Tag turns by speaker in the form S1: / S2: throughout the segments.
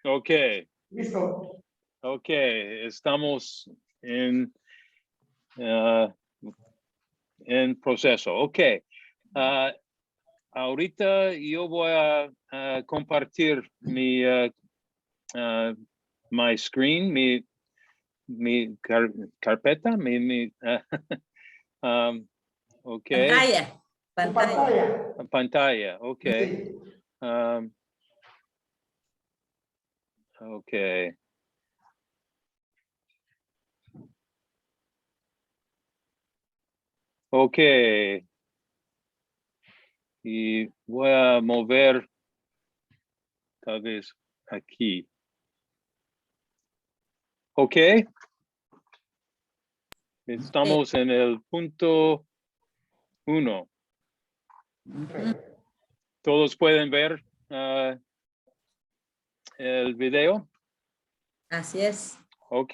S1: Ok.
S2: Listo.
S1: Ok, estamos en proceso. Ok. Ahorita yo voy a compartir mi my screen, mi carpeta, ok.
S2: Pantalla.
S1: Pantalla, ok.
S2: Sí.
S1: Ok. Ok. Y voy a mover tal vez aquí. Ok. Estamos en el punto 1. ¿Todos pueden ver el video?
S3: Así es.
S1: Ok.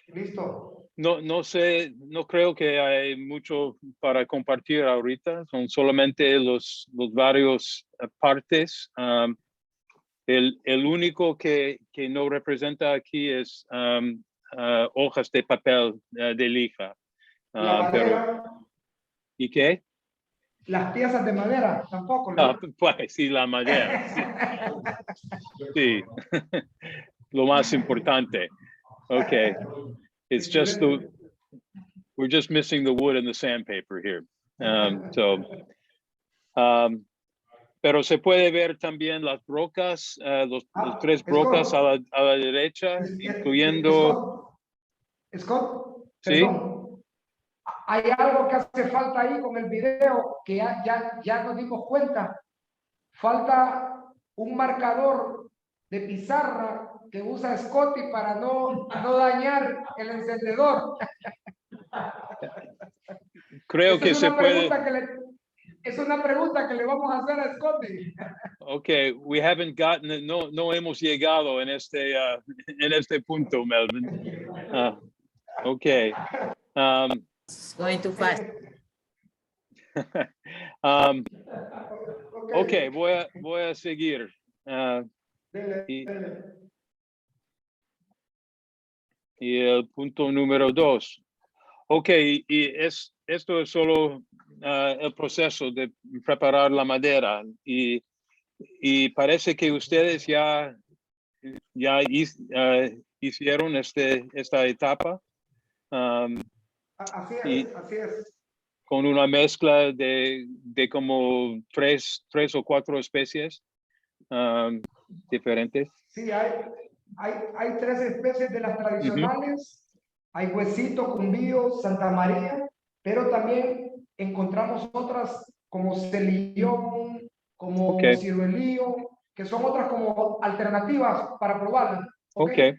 S2: Listo.
S1: No sé, no creo que hay mucho para compartir ahorita. Son solamente los varios partes. El único que no representa aquí es hojas de papel de lija.
S2: La madera,
S1: ¿Y qué?
S2: las piezas de madera, tampoco, ¿no?
S1: Pues sí, la madera. Sí. Sí. Lo más importante. Okay. It's just we're just missing the wood and the sandpaper here. Pero se puede ver también las brocas, los 3 brocas a la derecha, incluyendo...
S2: Scott,
S1: ¿Sí?
S2: perdón. Hay algo que hace falta ahí con el video que ya nos dimos cuenta. Falta un marcador de pizarra que usa Scotty para no dañar el encendedor.
S1: Creo
S2: Esa
S1: que
S2: es
S1: se
S2: una
S1: puede...
S2: Es una pregunta que le vamos a hacer a Scotty.
S1: Okay, we haven't gotten... No hemos llegado en este punto, Melvin. Okay.
S3: It's going too fast.
S1: Okay, voy a seguir. Y el punto número 2. Ok, esto es solo el proceso de preparar la madera y parece que ustedes ya hicieron esta etapa.
S2: Así es.
S1: Con una mezcla de como tres o 4 especies diferentes.
S2: Sí, hay 3 especies de las tradicionales. Hay huesito, cumbío, Santa María, pero también encontramos otras como celillón, como ciruelillo, que son otras como alternativas para probarlas.
S1: Okay.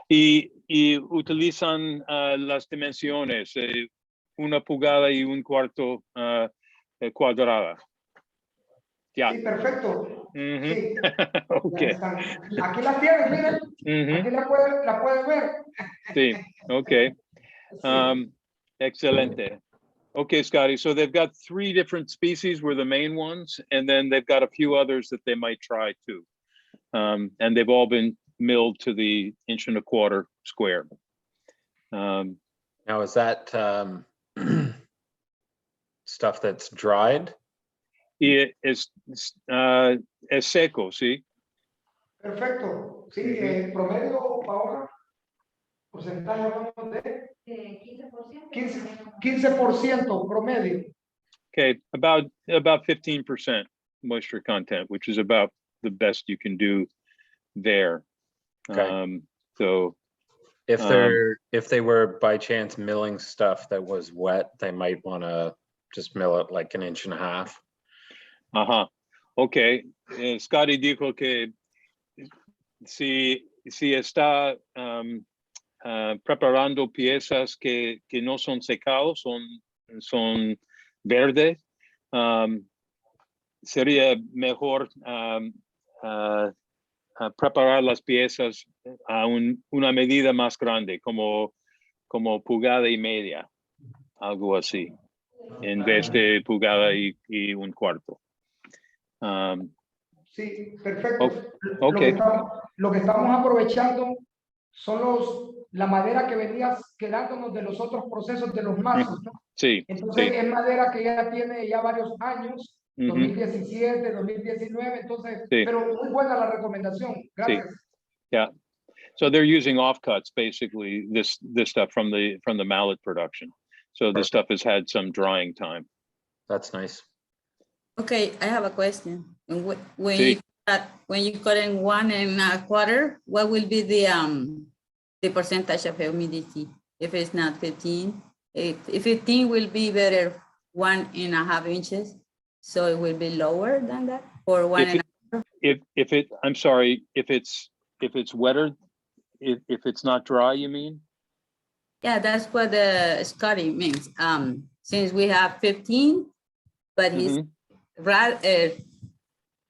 S1: Y utilizan las dimensiones, 1 pulgada y 1/4 cuadrada. Ya.
S2: Sí, perfecto. Sí.
S1: Okay.
S2: Aquí las tienes, miren. Aquí la puede ver.
S1: Sí, okay. Excelente. Okay, Scotty, so they've got 3 different species were the main ones, and then they've got a few others that they might try too. And they've all been milled to the 1.25 inch square.
S4: Now, is that stuff that's dried?
S1: Y es seco, ¿sí?
S2: Perfecto. Sí, promedio ahora, porcentaje hablamos de 15% promedio.
S1: Okay, about 15% moisture content, which is about the best you can do there.
S4: Okay.
S1: So
S4: if they were by chance milling stuff that was wet, they might want to just mill it like 1.5 inches.
S1: Okay. Scotty dijo que si está preparando piezas que no son secados, son verdes, sería mejor preparar las piezas a una medida más grande, como 1.5 pulgadas, algo así, en vez de 1.25 pulgadas.
S2: Sí, perfecto.
S1: Okay.
S2: Lo que estamos aprovechando son la madera que venía quedándonos de los otros procesos de los mazos, ¿no?
S1: Sí.
S2: Entonces
S1: Sí.
S2: es madera que ya tiene ya varios años, 2017, 2019, entonces,
S1: Sí.
S2: pero muy buena la recomendación. Gracias.
S1: Sí. Yeah. So they're using offcuts, basically, this stuff from the mallet production. So this stuff has had some drying time.
S4: That's nice.
S3: Okay, I have a question. When
S1: Sí.
S3: you cut in 1.25, what will be the percentage of humidity? If it's not 15, if 15 will be better 1.5 inches, so it will be lower than that, or
S1: If it, I'm sorry, if it's wetter, if it's not dry, you mean?
S3: Yeah, that's what the Scotty means. Since we have 15, but he's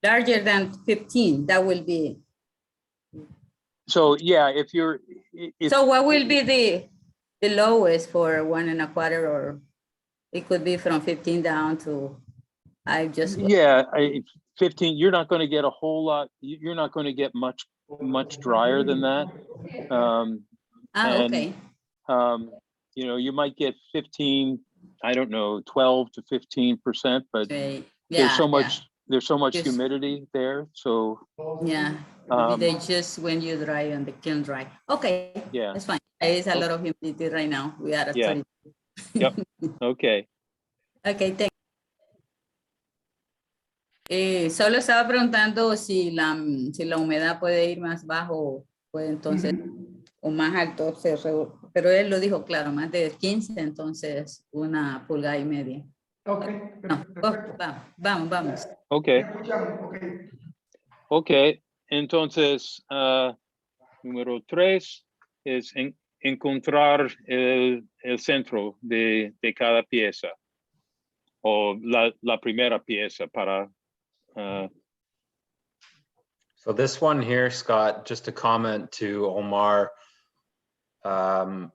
S3: larger than 15, that will be.
S1: So yeah,
S3: So what will be the lowest for 1.25, or it could be from 15 down to,
S1: yeah, 15, you're not going to get a whole lot, you're not going to get much drier than that.
S3: okay.
S1: You know, you might get 15, I don't know, 12 to 15%, but
S3: Okay.
S1: there's so much
S3: Just-
S1: humidity there. So
S3: yeah, they just when you dry on the kiln dry. Okay,
S1: yeah,
S3: that's fine. It's a lot of humidity right now. We are at 30.
S1: Yep. Okay.
S3: Okay, thank solo estaba preguntando si la humedad puede ir más bajo, puede entonces, o más alto, pero él lo dijo claro, más de 15, entonces 1,5 pulgadas.
S2: Okay.
S3: No, vamos.
S1: Okay. Okay. Entonces, número 3 es encontrar el centro de cada pieza, o la primera pieza para.
S4: So this one here, Scott, just a comment to Omar. I'm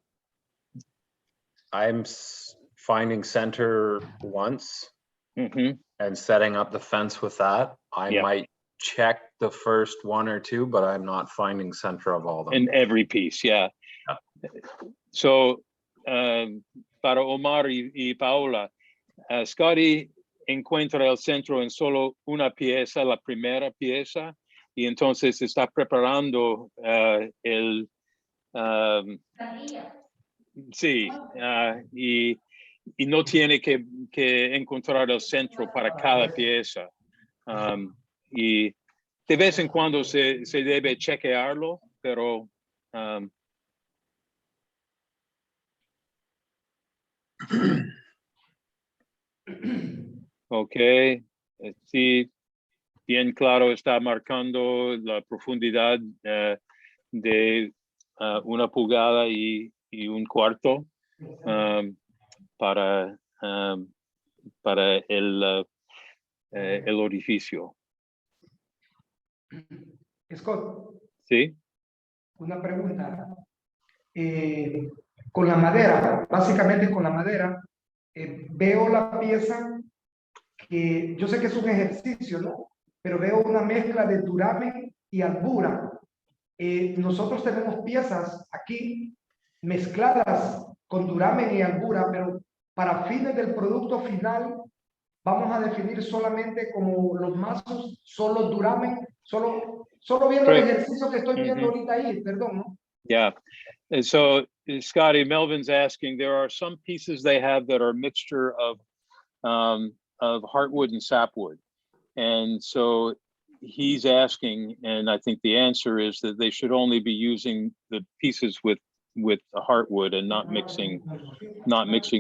S4: finding center once and setting up the fence with that. I might check the first 1 or 2, but I'm not finding center of all of them.
S1: In every piece, yeah. So, para Omar y Paula, Scotty encuentra el centro en solo una pieza, la primera pieza, y entonces está preparando sí, y no tiene que encontrar el centro para cada pieza. Y de vez en cuando se debe chequearlo, pero ok, sí, bien claro, está marcando la profundidad de 1 pulgada y 1/4 para el orificio.
S2: Scott.
S1: Sí.
S2: Una pregunta. Con la madera, básicamente con la madera, veo la pieza que yo sé que es un ejercicio, ¿no? Pero veo una mezcla de duramen y albura. Nosotros tenemos piezas aquí mezcladas con duramen y albura, pero para fines del producto final vamos a definir solamente como los mazos, solo duramen, solo viendo el ejercicio que estoy viendo ahorita ahí, perdón, ¿no?
S1: Yeah. And so, Scotty, Melvin's asking, there are some pieces they have that are a mixture of heartwood and sapwood. And so he's asking, and I think the answer is that they should only be using the pieces with the heartwood and not mixing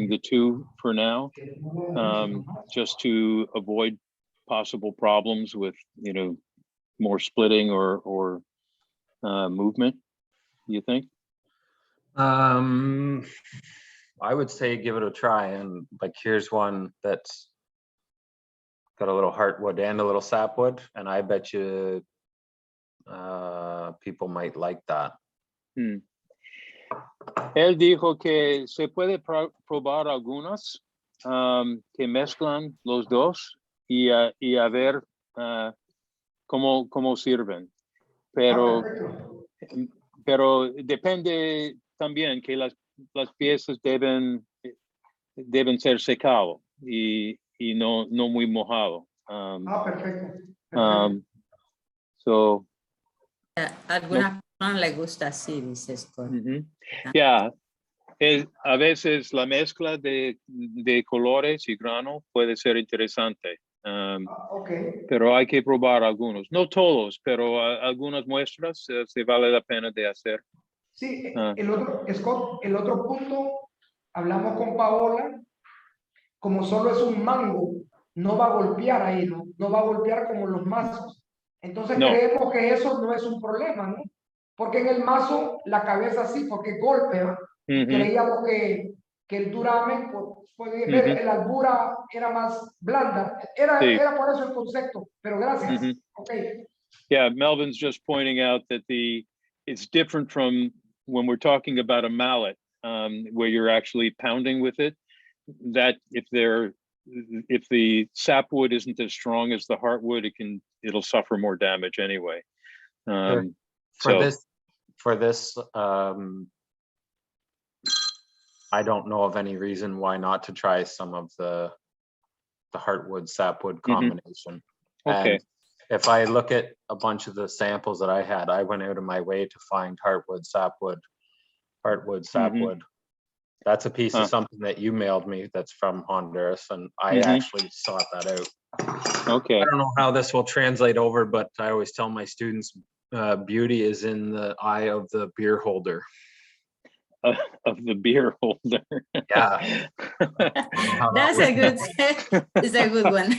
S1: the two for now, just to avoid possible problems with, you know, more splitting or movement. You think?
S4: I would say give it a try, and like here's one that's got a little heartwood and a little sapwood, and I bet you people might like that.
S1: Él dijo que se puede probar algunas que mezclan los dos y a ver cómo sirven. Pero depende también que las piezas deben ser secado y no muy mojado.
S2: Perfecto.
S1: So,
S3: Algunas personas les gusta así, dice Scott.
S1: yeah. A veces la mezcla de colores y grano puede ser interesante. Pero hay que probar algunos. No todos, pero algunas muestras se vale la pena de hacer.
S2: Sí, Scott, el otro punto, hablamos con Paola, como solo es un mango, no va a golpear ahí, no va a golpear como los mazos. Entonces
S1: No.
S2: creemos que eso no es un problema, ¿no? Porque en el mazo la cabeza sí, porque golpea. Creíamos que el duramen, podía ver, la albura era más blanda. Era por eso el concepto, pero gracias. Okay.
S1: Yeah, Melvin's just pointing out that it's different from when we're talking about a mallet, where you're actually pounding with it. That if the sapwood isn't as strong as the heartwood, it'll suffer more damage anyway.
S4: For this, I don't know of any reason why not to try some of the heartwood sapwood combination.
S1: Okay.
S4: And if I look at a bunch of the samples that I had, I went out of my way to find heartwood sapwood. That's a piece of something that you mailed me that's from Honduras, and I actually sought that out.
S1: Okay.
S4: I don't know how this will translate over, but I always tell my students, beauty is in the eye of the beer holder.
S1: Of the beer holder.
S4: Yeah.
S3: That's a good one.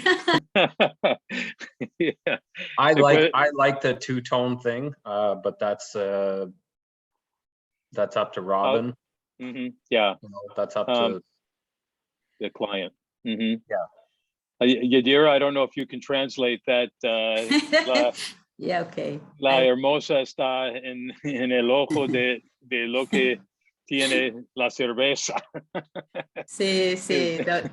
S1: Yeah.
S4: I like the two-tone thing, but that's up to Robin.
S1: Yeah.
S4: You know, that's up to
S1: the client.
S4: Yeah.
S1: Yadira, I don't know if you can translate that.
S3: Yeah, okay.
S1: La hermosa está en el ojo de lo que tiene la cerveza.
S3: Sí.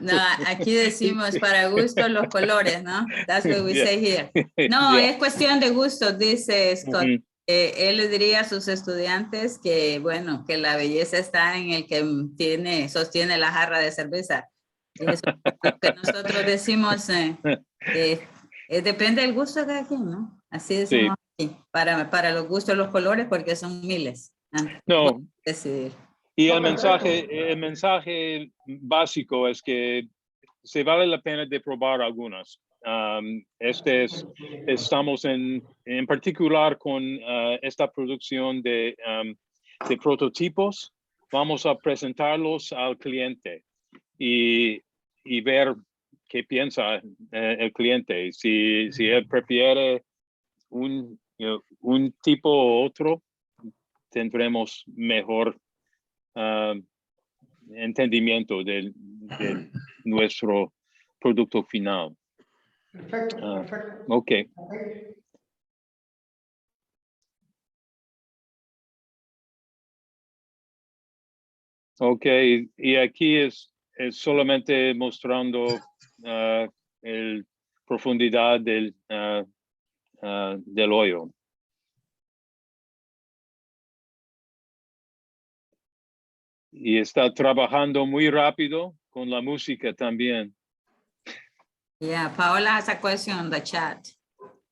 S3: No, aquí decimos para gusto los colores, ¿no? That's what we say here. No, es cuestión de gusto, dice Scott. Él le diría a sus estudiantes que, bueno, que la belleza está en el que sostiene la jarra de cerveza. Y eso es lo que nosotros decimos, depende del gusto de cada quien, ¿no? Así decimos aquí, para los gustos, los colores, porque son miles.
S1: No.
S3: Decidir.
S1: Y el mensaje básico es que se vale la pena de probar algunas. Estamos en particular con esta producción de prototipos. Vamos a presentarlos al cliente y ver qué piensa el cliente. Si él prefiere un tipo u otro, tendremos mejor entendimiento de nuestro producto final.
S2: Perfecto.
S1: Okay. Okay, y aquí es solamente mostrando el profundidad del hoyo. Y está trabajando muy rápido con la música también.
S3: Yeah, Paola has a question on the chat.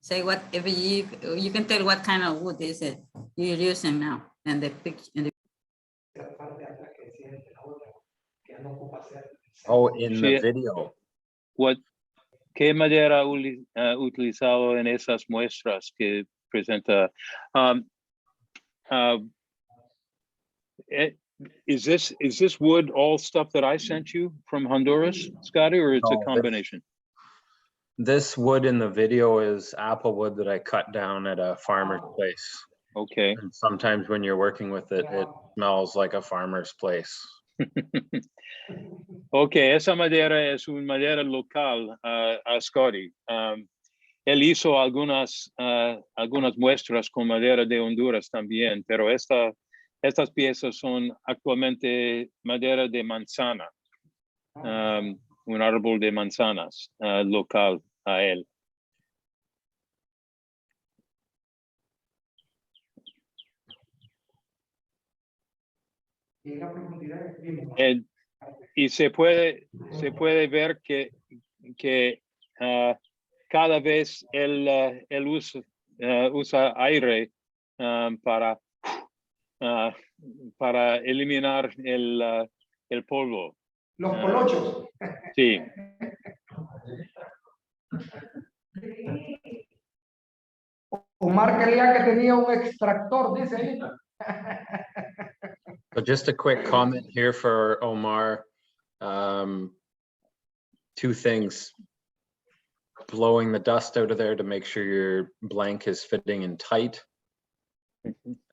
S3: Say what if you can tell what kind of wood is it you're using now and the picture.
S4: Oh, in the video.
S1: ¿Qué madera utilizado en esas muestras que presenta? Is this wood all stuff that I sent you from Honduras, Scotty, or it's a combination?
S4: This wood in the video is apple wood that I cut down at a farmer's place.
S1: Okay.
S4: And sometimes when you're working with it, it smells like a farmer's place.
S1: Okay, esa madera es una madera local a Scotty. Él hizo algunas muestras con madera de Honduras también, pero estas piezas son actualmente madera de manzana, un árbol de manzanas local a él.
S2: Y la profundidad es bien.
S1: Y se puede ver que cada vez él usa aire para eliminar el polvo.
S2: Los colochos.
S1: Sí.
S2: Omar creía que tenía un extractor, dice ahí.
S4: So just a quick comment here for Omar. Two things. Blowing the dust out of there to make sure your blank is fitting in tight.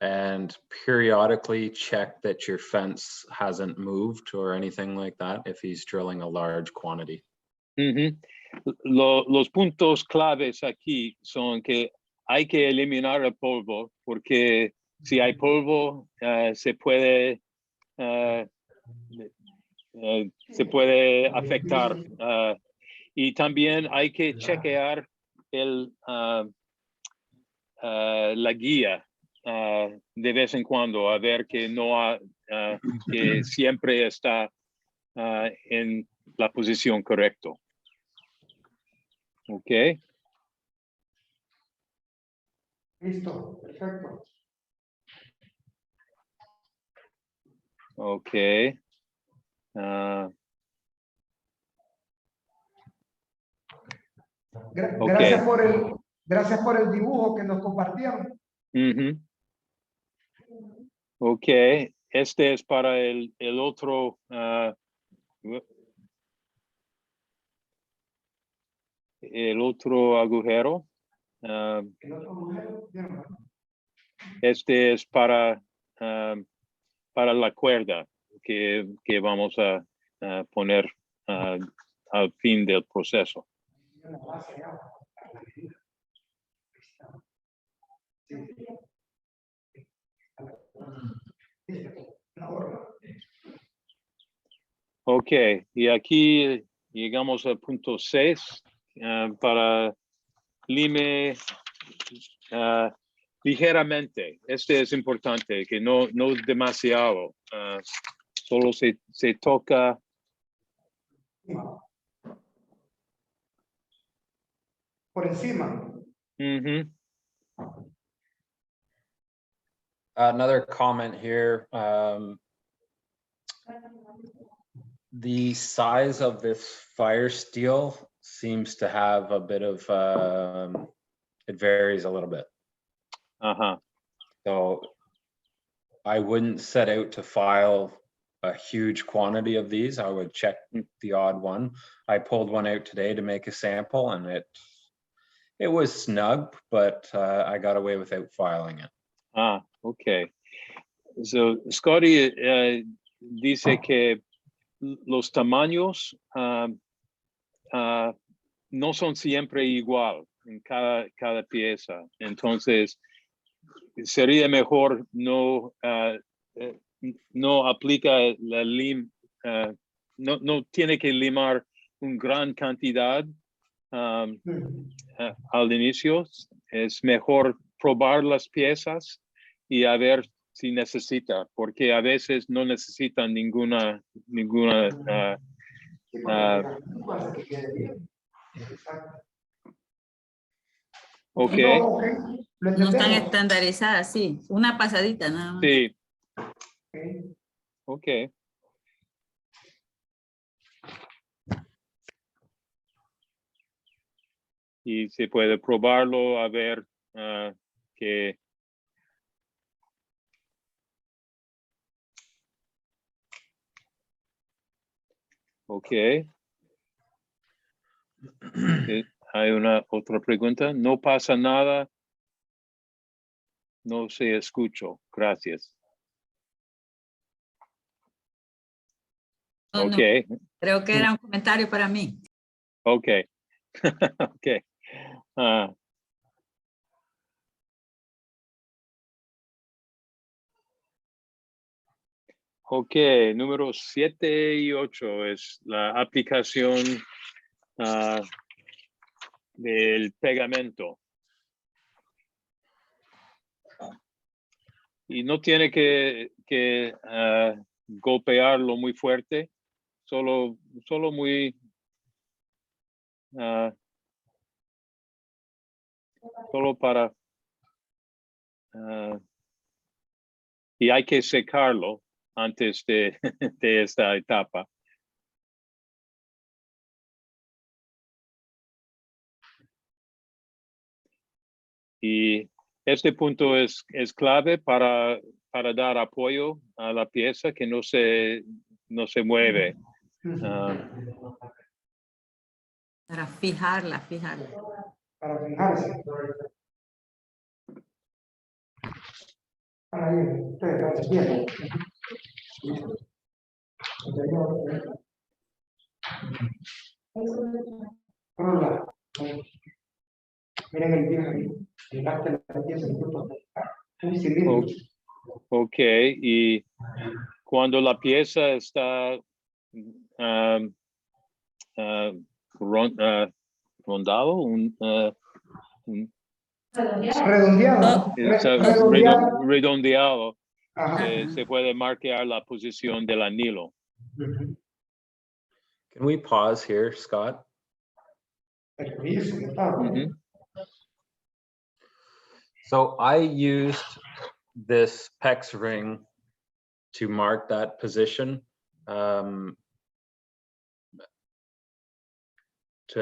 S4: And periodically check that your fence hasn't moved or anything like that if he's drilling a large quantity.
S1: Los puntos claves aquí son que hay que eliminar el polvo, porque si hay polvo se puede afectar. Y también hay que chequear la guía de vez en cuando, a ver que que siempre está en la posición correcta. Ok.
S2: Listo, perfecto.
S1: Ok. Okay.
S2: Gracias por el dibujo que nos compartieron.
S1: Ok, este es para el otro agujero. Este es para la cuerda que vamos a poner al fin del proceso. Ok, y aquí llegamos al punto 6 para lime ligeramente. Este es importante, que no demasiado. Solo se toca.
S2: Por encima.
S4: Another comment here. The size of this fire steel seems to have a bit of, it varies a little bit. So I wouldn't set out to file a huge quantity of these. I would check the odd one. I pulled one out today to make a sample and it was snug, but I got away without filing it.
S1: Okay. So Scotty dice que los tamaños no son siempre igual en cada pieza. Entonces, sería mejor no aplica la no tiene que limar una gran cantidad al inicio. Es mejor probar las piezas y a ver si necesita, porque a veces no necesitan ninguna ok.
S3: No están estandarizadas, sí. Una pasadita nada más.
S1: Sí. Ok. Y se puede probarlo a ver que ok. Hay una otra pregunta. No pasa nada. No se escucho. Gracias.
S3: No,
S1: ok.
S3: no. Creo que era un comentario para mí.
S1: Ok. Ok. Ok, número 7 y 8 es la aplicación del pegamento. Y no tiene que golpearlo muy fuerte, solo muy solo para y hay que secarlo antes de, de esta etapa. Y este punto es clave para dar apoyo a la pieza que no se mueve.
S3: Para fijarla.
S2: Para fijarse. Ahí, ustedes, bien. Hola. Miren el viejo, llegaste a la pieza, un cilindro.
S1: Ok, y cuando la pieza está rondado,
S2: Redondeado.
S1: redondeado,
S2: Ajá.
S1: se puede marcar la posición del anillo.
S4: Can we pause here, Scott? So I used this PEX ring to mark that position to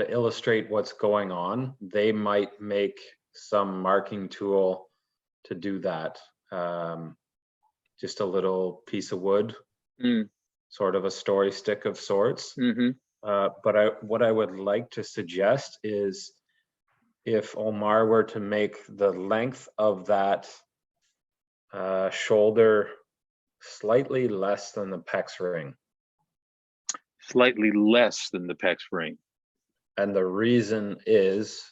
S4: illustrate what's going on. They might make some marking tool to do that. Just a little piece of wood, sort of a story stick of sorts. But what I would like to suggest is if Omar were to make the length of that shoulder slightly less than the PEX ring.
S1: Slightly less than the PEX ring.
S4: And the reason is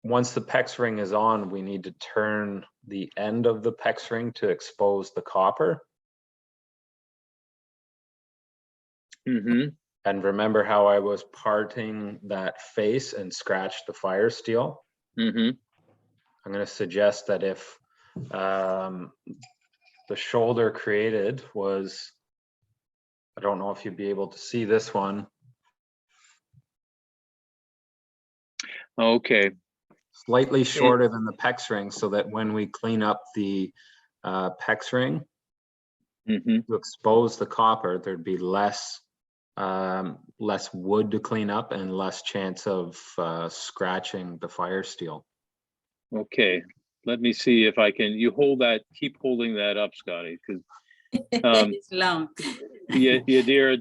S4: once the PEX ring is on, we need to turn the end of the PEX ring to expose the copper. And remember how I was parting that face and scratched the fire steel? I'm going to suggest that if the shoulder created was, I don't know if you'd be able to see this one.
S1: Okay.
S4: Slightly shorter than the PEX ring, so that when we clean up the PEX ring to expose the copper, there'd be less wood to clean up and less chance of scratching the fire steel.
S1: Okay, let me see if I can. You hold that. Keep holding that up, Scotty, because
S3: it's long.
S1: Yadira,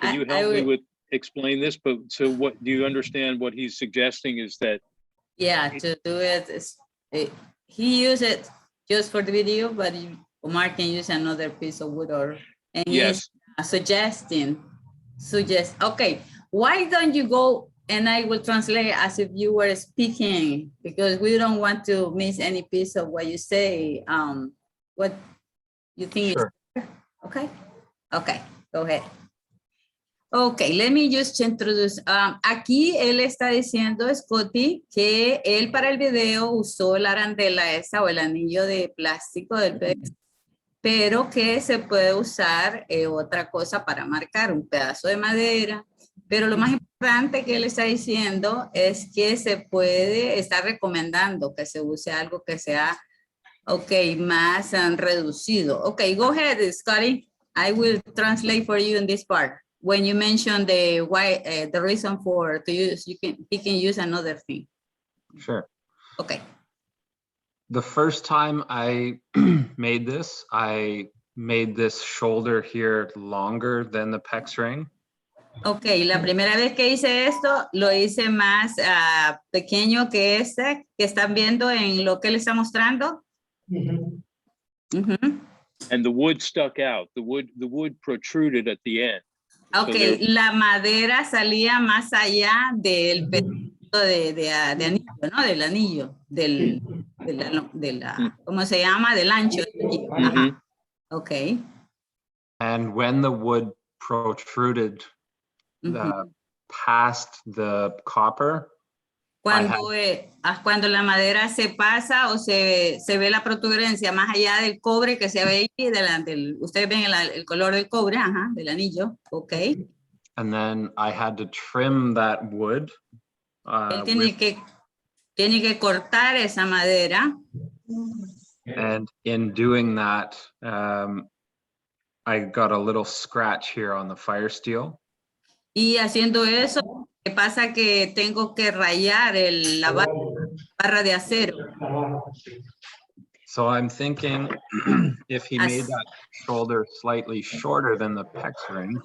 S1: can you help me with explain this? But so, what do you understand? What he's suggesting is that.
S3: Yeah, to do it, he used it just for the video, but Omar can use another piece of wood and
S1: yes,
S3: he's suggesting. Okay, why don't you go and I will translate as if you were speaking, because we don't want to miss any piece of what you say. What you think?
S4: Sure.
S3: Okay, go ahead. Okay, let me just introduce. Aquí él está diciendo, Scotty, que él para el video usó la arandela esa o el anillo de plástico del PEX, pero que se puede usar otra cosa para marcar, un pedazo de madera. Pero lo más importante que él está diciendo es que se puede, está recomendando que se use algo que sea, más reducido. Okay, go ahead, Scotty. I will translate for you in this part. When you mention the why, the reason for to use, he can use another thing.
S4: Sure.
S3: Okay.
S4: The first time I made this, I made this shoulder here longer than the PEX ring.
S3: Okay, la primera vez que hice esto, lo hice más pequeño que este que están viendo en lo que le está mostrando.
S1: And the wood stuck out. The wood protruded at the end.
S3: Okay, so la madera salía más allá del pedacito de anillo, ¿no? Del anillo, de la, ¿cómo se llama? Del ancho. Ajá. Okay.
S4: And when the wood protruded past the copper.
S3: Cuando la madera se pasa o se ve la protuberancia más allá del cobre que se ve ahí delante. Ustedes ven el color del cobre, ajá, del anillo, ok.
S4: And then I had to trim that wood.
S3: Él tiene que cortar esa madera.
S4: And in doing that, I got a little scratch here on the fire steel.
S3: Y haciendo eso, ¿qué pasa? Que tengo que rayar la barra de acero.
S4: So I'm thinking if he made that shoulder slightly shorter than the pecs ring.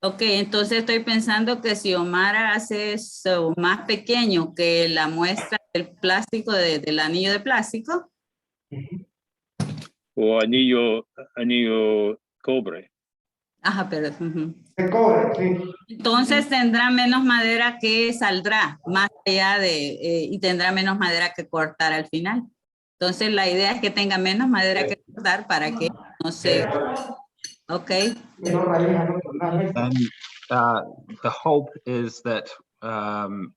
S3: Ok, entonces estoy pensando que si Omar hace eso más pequeño que la muestra del plástico, del anillo de plástico.
S1: O anillo cobre.
S3: Ajá, pero...
S2: De cobre, sí.
S3: Entonces tendrá menos madera que saldrá más allá y tendrá menos madera que cortar al final. Entonces la idea es que tenga menos madera que cortar para que no se... Ok.
S4: And the hope is that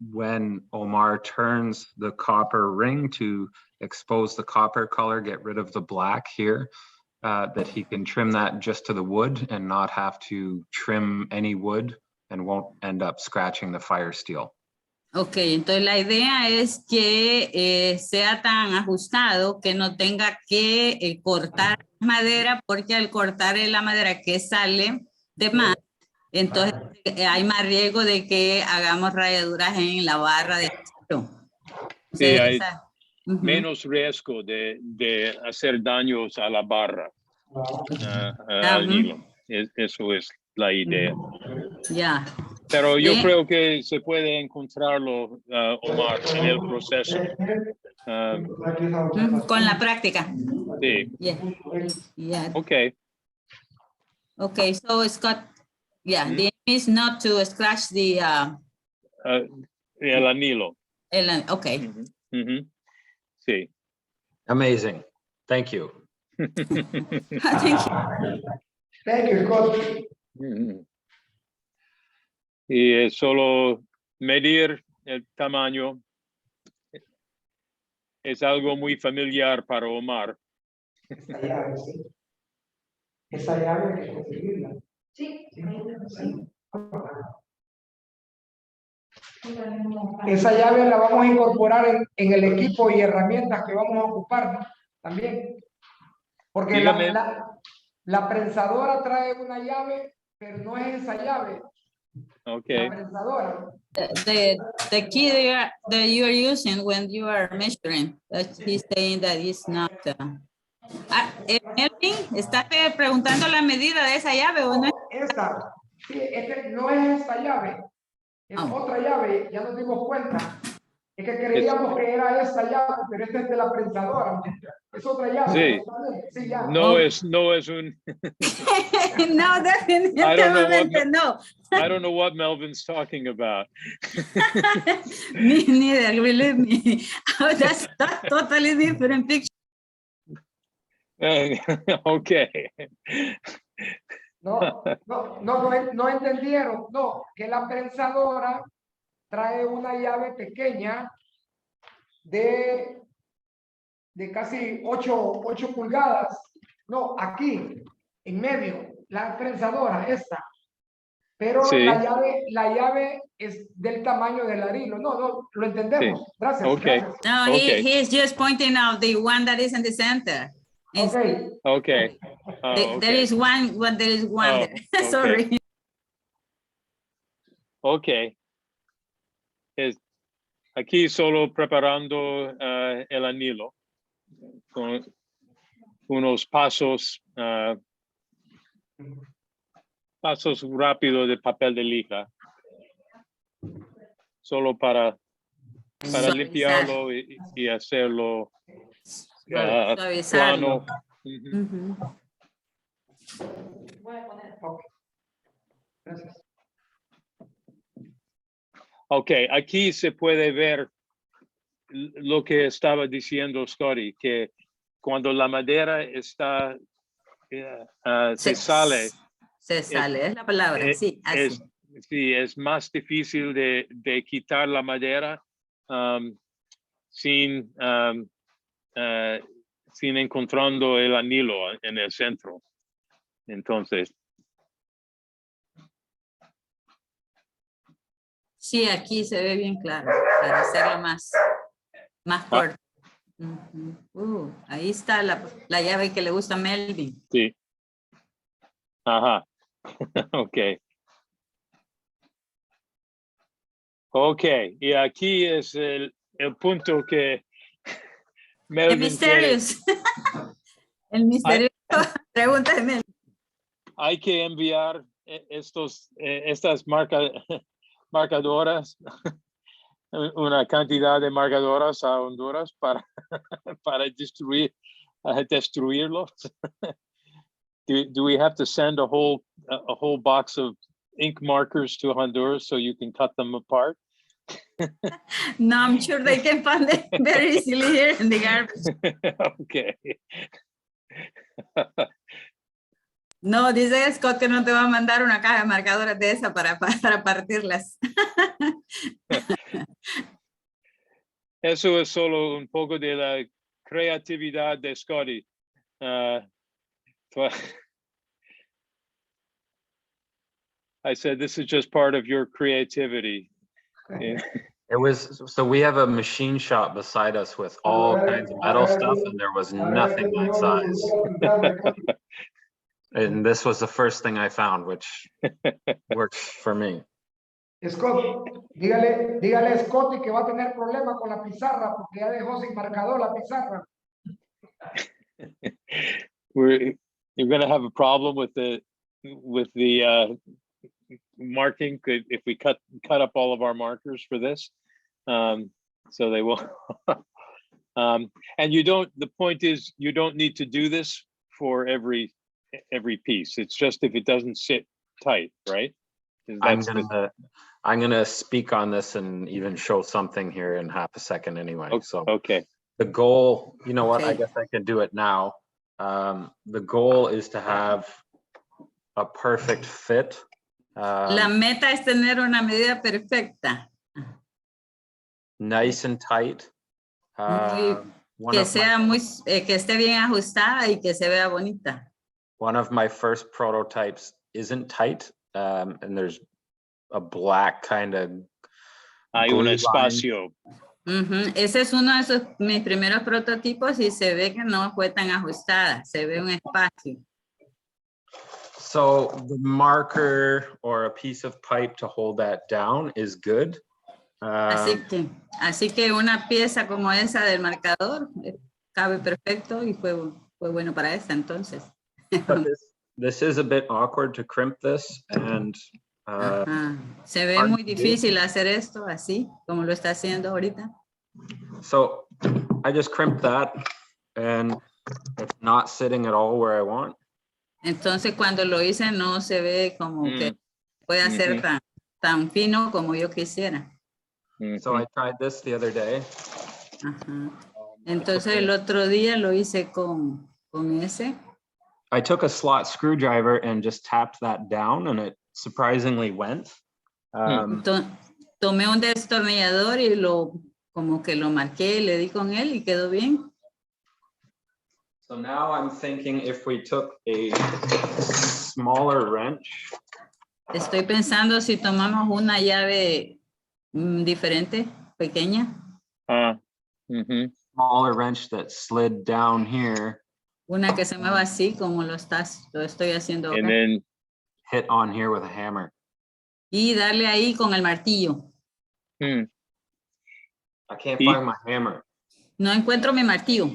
S4: when Omar turns the copper ring to expose the copper color, get rid of the black here, that he can trim that just to the wood and not have to trim any wood and won't end up scratching the fire steel.
S3: Ok, entonces la idea es que sea tan ajustado que no tenga que cortar madera, porque al cortar la madera que sale de más, entonces hay más riesgo de que hagamos rayaduras en la barra de acero.
S1: Sí, hay menos riesgo de hacer daños a la barra, al hilo. Eso es la idea.
S3: Ya.
S1: Pero yo creo que se puede encontrarlo, Omar, en el proceso.
S3: Con la práctica.
S1: Sí.
S3: Yeah.
S1: Okay.
S3: Okay, so Scott, the aim is not to scratch the...
S1: El anillo.
S3: Okay.
S1: Sí.
S4: Amazing. Thank you.
S3: Thank you.
S2: Thank you, Scott.
S1: Y es solo medir el tamaño. Es algo muy familiar para Omar.
S2: Esa llave, sí. Esa llave hay que conseguirla. Sí. Esa llave la vamos a incorporar en el equipo y herramientas que vamos a ocupar también. Porque la prensadora trae una llave, pero no es esa llave.
S1: Okay.
S2: La prensadora.
S3: The key that you are using when you are measuring, that he's saying that it's not... Melvin, ¿estás preguntando la medida de esa llave o no?
S2: Esa, sí, no es esa llave, es otra llave, ya nos dimos cuenta. Es que creíamos que era esa llave, pero esta es de la prensadora. Es otra llave.
S1: Sí.
S2: Sí, ya.
S1: No es un...
S3: No, definitivamente no.
S1: I don't know what Melvin's talking about.
S3: Me neither, believe me. Oh, that's totally different picture.
S1: Okay.
S2: No entendieron. No, que la prensadora trae una llave pequeña de casi 8 pulgadas. No, aquí, en medio, la prensadora, esta. Pero
S1: sí.
S2: la llave es del tamaño del arilo. No, lo entendemos. Sí. Gracias.
S1: Okay.
S2: Gracias.
S3: No, he is just pointing out the one that is in the center.
S2: Okay.
S1: Okay.
S3: There is one there.
S1: Okay.
S3: Sorry.
S1: Okay. Aquí solo preparando el anillo con unos pasos rápidos de papel de lija, solo para limpiarlo y hacerlo plano.
S2: Gracias.
S1: Ok, aquí se puede ver lo que estaba diciendo Scotty, que cuando la madera está, se sale.
S3: Se sale, es la palabra, sí, así.
S1: Sí, es más difícil de quitar la madera sin encontrando el anillo en el centro. Entonces,
S3: Sí, aquí se ve bien claro para hacerlo más corto. Ahí está la llave que le gusta a Melvin.
S1: sí. Ajá. Ok. Ok, y aquí es el punto que Melvin
S3: El misterio. El misterio. Pregunta de Melvin.
S1: Hay que enviar estas marcadoras, una cantidad de marcadoras a Honduras para destruirlos. Do we have to send a whole box of ink markers to Honduras so you can cut them apart?
S3: No, I'm sure they can find it very easily here in the garbage.
S1: Okay.
S3: No, dice Scott que no te va a mandar una caja de marcadores de esa para partirlas.
S1: Eso es solo un poco de la creatividad de Scotty. I said, this is just part of your creativity. Yeah.
S4: It was, so we have a machine shop beside us with all kinds of metal stuff, and there was nothing my size. And this was the first thing I found, which works for me.
S2: Scott, dígale a Scotty que va a tener problemas con la pizarra porque ya dejó sin marcador la pizarra.
S1: You're going to have a problem with the marking if we cut up all of our markers for this. So they will. And the point is, you don't need to do this for every piece. It's just if it doesn't sit tight, right?
S4: I'm gonna speak on this and even show something here in half a second anyway.
S1: Okay.
S4: So
S1: okay.
S4: The goal, you know what,
S3: Okay.
S4: I guess I can do it now. The goal is to have a perfect fit.
S3: La meta es tener una medida perfecta.
S4: Nice and tight.
S3: Que esté bien ajustada y que se vea bonita.
S4: One of my first prototypes isn't tight, and there's a black kind of.
S1: Hay un espacio.
S3: Ese es uno de mis primeros prototipos y se ve que no fue tan ajustada, se ve un espacio.
S4: So the marker or a piece of pipe to hold that down is good.
S3: Así que una pieza como esa del marcador cabe perfecto y fue bueno para esta entonces.
S4: But this is a bit awkward to crimp this, and
S3: se ve muy difícil hacer esto así como lo está haciendo ahorita.
S4: So I just crimped that, and it's not sitting at all where I want.
S3: Entonces cuando lo hice no se ve como que pueda ser tan fino como yo quisiera.
S4: So I tried this the other day.
S3: Entonces el otro día lo hice con ese.
S4: I took a slot screwdriver and just tapped that down, and it surprisingly went.
S3: Tomé un destornillador y como que lo marqué, le di con él y quedó bien.
S4: So now I'm thinking if we took a smaller wrench.
S3: Estoy pensando si tomamos una llave diferente, pequeña.
S4: Smaller wrench that slid down here.
S3: Una que se mueva así como lo estoy haciendo
S1: And
S3: acá.
S1: then
S4: hit on here with a hammer.
S3: Y darle ahí con el martillo.
S4: I can't find my hammer.
S3: No encuentro mi martillo.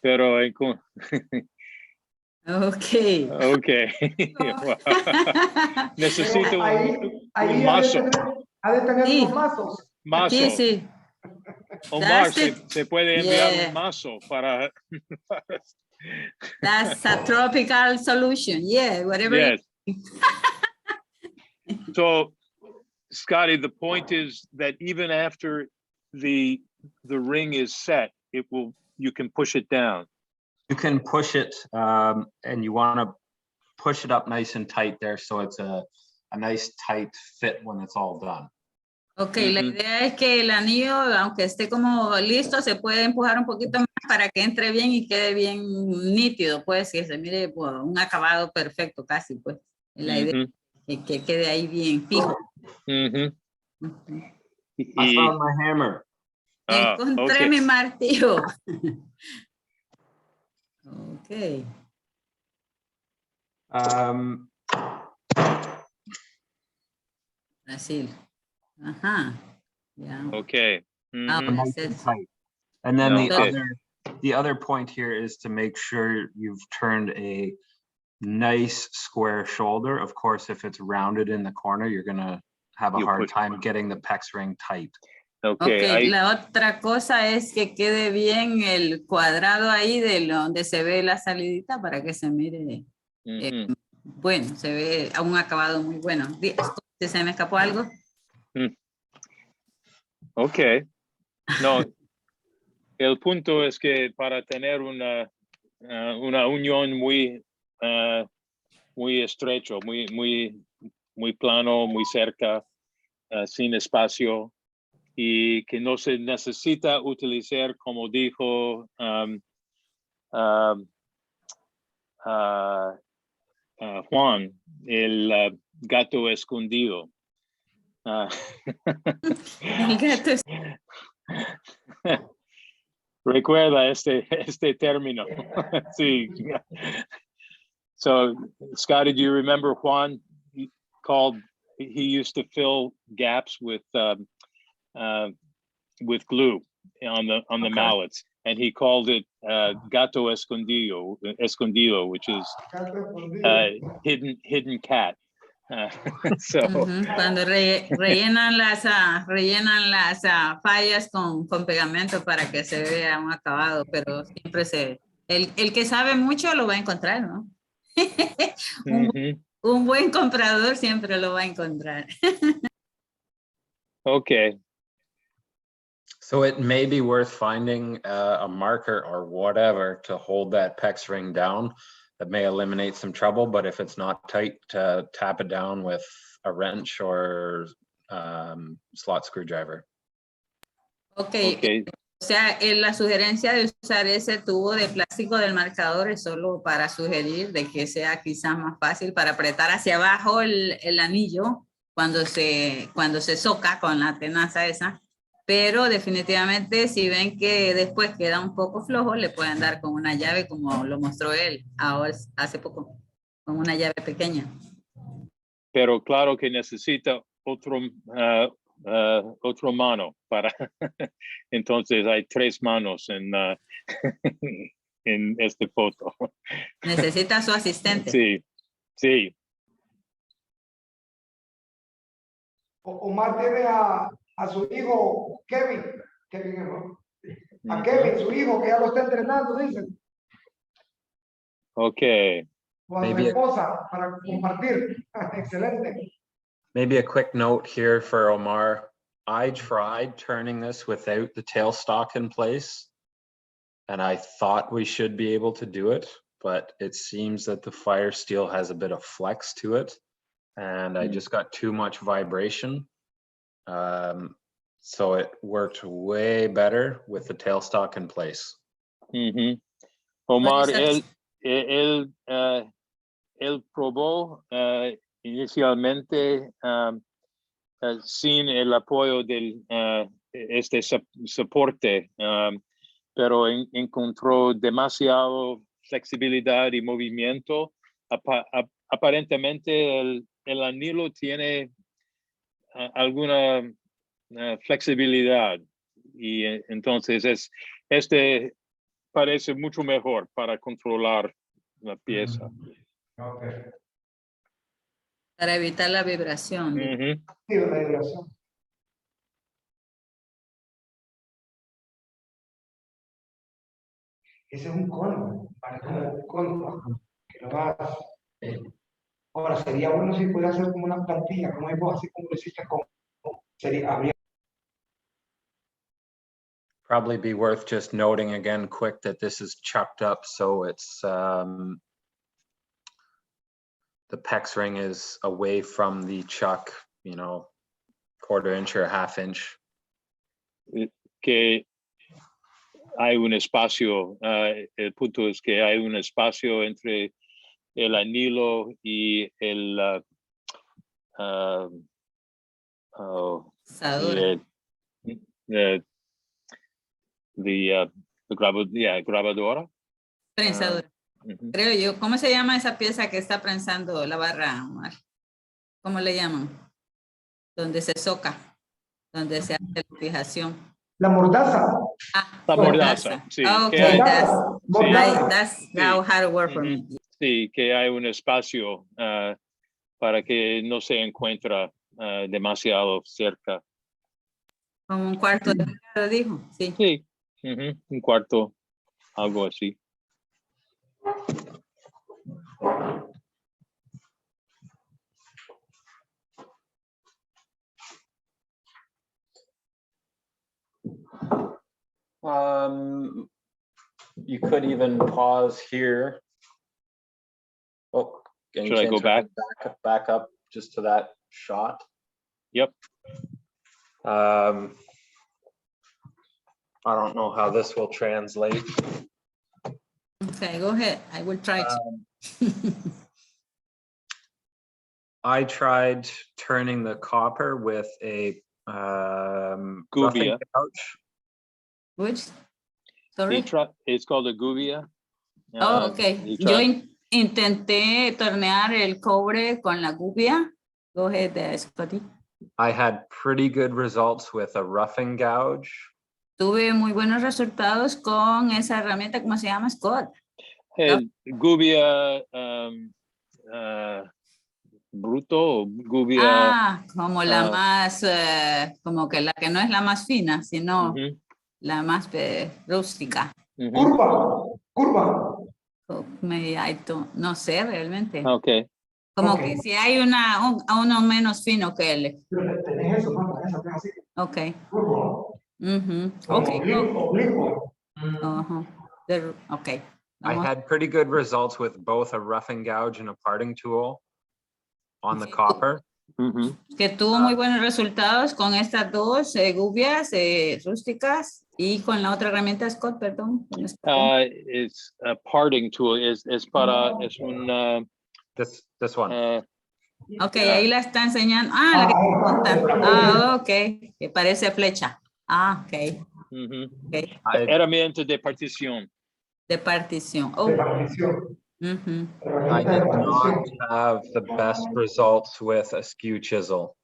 S1: Pero
S3: Okay.
S1: Necesito un
S2: mazo. Ha de tener
S3: Sí.
S2: unos mazos.
S3: Aquí sí.
S1: Omar, se puede enviar un mazo para.
S3: That's a tropical solution. Yeah, whatever.
S1: Yes. So, Scotty, the point is that even after the ring is set, you can push it down.
S4: You can push it, and you want to push it up nice and tight there, so it's a nice tight fit when it's all done.
S3: Ok, la idea es que el anillo, aunque esté como listo, se puede empujar un poquito más para que entre bien y quede bien nítido, pues, que se mire pues, un acabado perfecto casi, pues. La idea es que quede ahí bien fijo.
S4: I found my hammer.
S3: Encontré mi martillo. Ok. Brasil. Ajá. Yeah.
S1: Okay.
S4: Nice and tight. And then the other point here is to make sure you've turned a nice square shoulder. Of course, if it's rounded in the corner, you're gonna have a hard time getting the PEX ring tight.
S3: Okay, la otra cosa es que quede bien el cuadrado ahí de donde se ve la salidita para que se mire bueno, se ve a un acabado muy bueno. ¿Se me escapó algo?
S1: Ok. No, el punto es que para tener una unión muy estrecho, muy plano, muy cerca, sin espacio, y que no se necesita utilizar, como dijo Juan, el gato escondido.
S3: El gato es...
S1: Recuerda este término. Sí. So, Scotty, do you remember Juan? He used to fill gaps with glue on the mallets, and he called it gato escondido, which is hidden cat. So,
S3: cuando rellenan las fallas con pegamento para que se vea un acabado, pero siempre el que sabe mucho lo va a encontrar, ¿no? Un buen comprador siempre lo va a encontrar.
S1: Okay.
S4: So it may be worth finding a marker or whatever to hold that PEX ring down. That may eliminate some trouble, but if it's not tight, tap it down with a wrench or slot screwdriver.
S3: Okay. O sea, la sugerencia de usar ese tubo de plástico del marcador es solo para sugerir de que sea quizás más fácil para apretar hacia abajo el anillo cuando se soca con la tenaza esa. Pero definitivamente si ven que después queda un poco flojo, le pueden dar con una llave como lo mostró él ahora hace poco, con una llave pequeña.
S1: Pero claro que necesita otro mano para... Entonces hay 3 manos en esta foto.
S3: Necesita su asistente.
S1: Sí.
S2: Omar tiene a su hijo Kevin, ¿no? A Kevin, su hijo, que ya lo está entrenando, dicen.
S1: Okay.
S2: O a su esposa para compartir. Excelente.
S4: Maybe a quick note here for Omar. I tried turning this without the tailstock in place, and I thought we should be able to do it, but it seems that the fire steel has a bit of flex to it, and I just got too much vibration. So it worked way better with the tailstock in place.
S1: Omar, él probó inicialmente sin el apoyo del este soporte, pero encontró demasiado flexibilidad y movimiento. Aparentemente el anillo tiene alguna flexibilidad y entonces este parece mucho mejor para controlar la pieza.
S2: Okay.
S3: Para evitar la vibración.
S2: Sí, la vibración. Ese es un cono, para como un cono, que lo vas. Ahora sería bueno si pudiera hacer como una plantilla, como digo, así como lo hiciste con habría.
S4: Probably be worth just noting again quick that this is chucked up, so it's the PEX ring is away from the chuck, quarter inch or a half inch.
S1: Que hay un espacio, el punto es que hay un espacio entre el anillo y el
S3: Asadora.
S1: grabadora.
S3: Prensadora.
S1: Ujú.
S3: Creo yo. ¿Cómo se llama esa pieza que está prensando la barra, Omar? ¿Cómo le llaman? Donde se soca, donde se hace la fijación.
S2: La mordaza.
S3: Ah,
S1: La mordaza, sí.
S3: Okay,
S1: que hay-
S2: Mordaza.
S3: that's now hard work for me.
S1: Sí, que hay un espacio para que no se encuentra demasiado cerca.
S3: Como un cuarto de grado, dijo. Sí.
S1: Sí, un cuarto, algo así.
S4: You could even pause here. Oh, can you
S1: Should I go
S4: turn back up just to that shot?
S1: Yep.
S4: I don't know how this will translate.
S3: Okay, go ahead. I will try to.
S4: I tried turning the copper with a roughing
S1: Gubia.
S4: gouge.
S3: Which? Sorry.
S1: It's called a gubia.
S3: Oh, okay.
S1: you
S3: Yo
S1: try-
S3: intenté tornear el cobre con la gubia. Go ahead, Scotty.
S4: I had pretty good results with a roughing gouge.
S3: Tuve muy buenos resultados con esa herramienta, ¿cómo se llama, Scott?
S1: El gubia bruto o gubia.
S3: Ah, como la más, como que la que no es la más fina, sino la más rústica.
S2: Curva.
S3: No sé realmente.
S1: Okay.
S3: Como
S2: Ok.
S3: que si hay uno menos fino que él.
S2: Tenés eso, ¿no? Esa, así.
S3: Ok.
S2: Curva.
S3: Ok.
S2: Oblicuo.
S3: Ok.
S4: I had pretty good results with both a roughing gouge and a parting tool on the
S3: Sí.
S4: copper.
S3: Que tuvo muy buenos resultados con estas dos gubias rústicas y con la otra herramienta, Scott, perdón.
S1: It's a parting tool. Es un
S4: This one.
S3: Ok, ahí la está enseñando. Ah, la que apunta. Ah, ok. Que parece flecha. Ah, ok. Okay.
S1: Herramienta de partición.
S3: De partición.
S2: De partición.
S4: I did not have the best results with a skew chisel.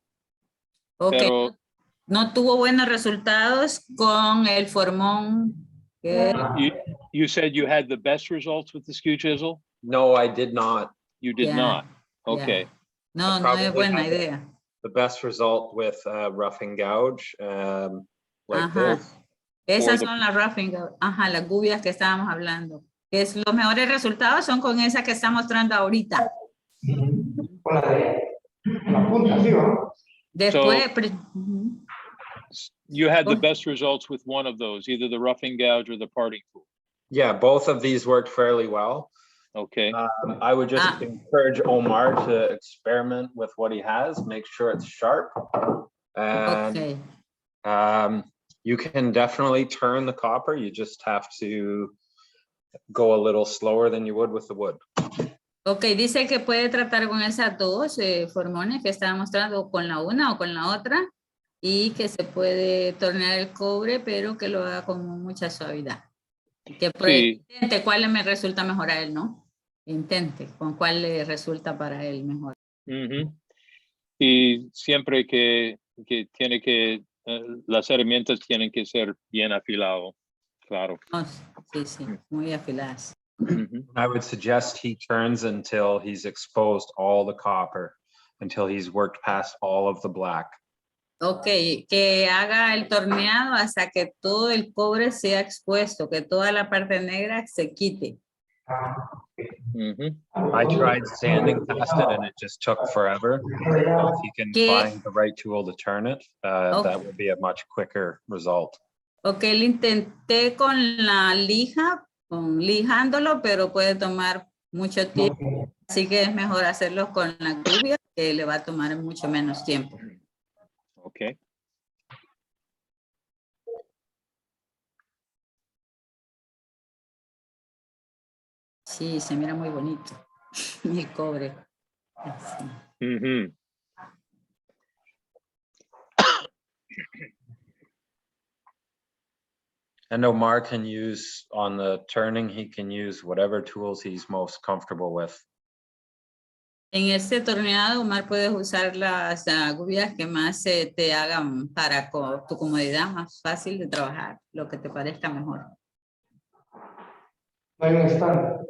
S3: Ok.
S1: Pero
S3: No tuvo buenos resultados con el formón.
S1: you said you had the best results with the skew chisel?
S4: No, I did not.
S1: You did
S3: Yeah,
S1: not. Okay.
S3: yeah. No,
S4: I
S3: no es
S4: probably
S3: buena
S4: had
S3: idea.
S4: The best result with roughing gouge, like
S3: Ajá.
S4: this.
S3: Esas
S1: the-
S3: son las roughing, ajá, las gubias que estábamos hablando. Los mejores resultados son con esa que está mostrando ahorita.
S2: Con la punta, ¿sí, va?
S3: Después,
S1: You had the best results with one of those, either the roughing gouge or the parting tool.
S4: Yeah, both of these worked fairly well.
S1: Okay.
S4: I would just encourage Omar to experiment with what he has, make sure it's sharp. And you can definitely turn the copper. You just have to go a little slower than you would with the wood.
S3: Ok, dice que puede tratar con esas dos formones que estaba mostrando, con la una o con la otra, y que se puede tornear el cobre, pero que lo haga con mucha suavidad. Que intente cuál me resulta mejor a él, ¿no? Intente con cuál le resulta para él mejor.
S1: Y siempre que tiene que, las herramientas tienen que ser bien afilado, claro.
S3: Oh, sí, muy afiladas.
S4: I would suggest he turns until he's exposed all the copper, until he's worked past all of the black.
S3: Ok, que haga el torneado hasta que todo el cobre sea expuesto, que toda la parte negra se quite.
S4: I tried sanding past it and it just took forever. So if you can find the right tool to turn it, that will be a much quicker result.
S3: Ok, lo intenté con la lija, lijándolo, pero puede tomar mucho tiempo. Así que es mejor hacerlo con la gubia, que le va a tomar mucho menos tiempo.
S1: Okay.
S3: Sí, se mira muy bonito. El cobre. Sí.
S1: Mm-hmm.
S4: And Omar can use, on the turning, he can use whatever tools he's most comfortable with.
S3: En este torneado, Omar, puedes usar las agujas que más te hagan para tu comodidad, más fácil de trabajar, lo que te parezca mejor.
S2: No hay un estándar.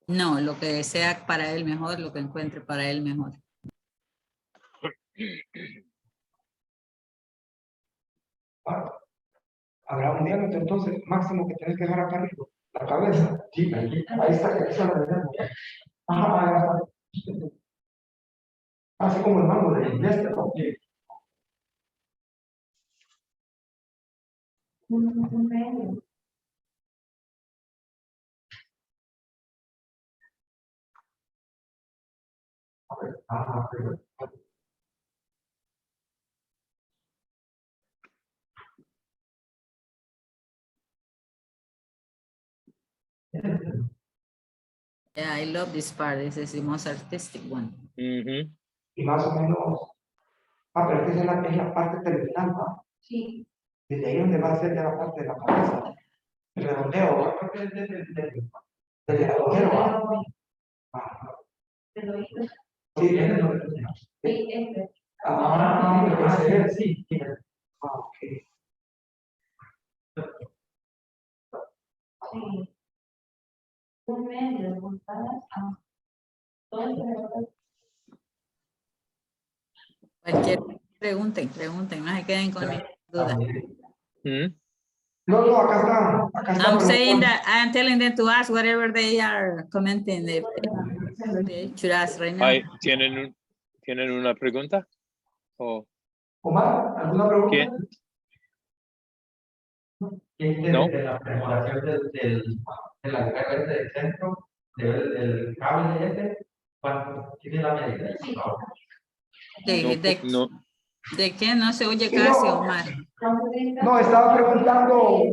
S3: No, lo que sea para él mejor, lo que encuentre para él mejor.
S2: Habrá un diámetro entonces máximo que tenés que dejar acá arriba, la cabeza. Sí, ahí está, que esa la tenemos. Ajá, así como el mango de este, ¿no?
S3: Yeah, I love this part. This is the most artistic one.
S1: Mm-hmm.
S2: Y más o menos, pero esta es la parte terminal, ¿no? Sí. Desde ahí donde va a ser ya la parte de la cabeza. El redondeo, ¿no? Del agujero, ¿no? Sí, es el redondeo. Sí, este. Sí. Ok. Sí. Un medio, puntadas,
S3: Cualquier pregunten, no se queden con duda.
S1: Mm-hmm.
S2: No, acá está.
S3: I'm saying that I'm telling them to ask whatever they are commenting. They should ask right now.
S1: ¿Tienen una pregunta? ¿O
S2: Omar, ¿alguna pregunta?
S1: qué? No.
S2: De la perforación de la carga del centro, del cable este, ¿cuánto tiene la medida?
S1: No.
S3: ¿De qué? No se oye casi, Omar.
S2: No, estaba preguntando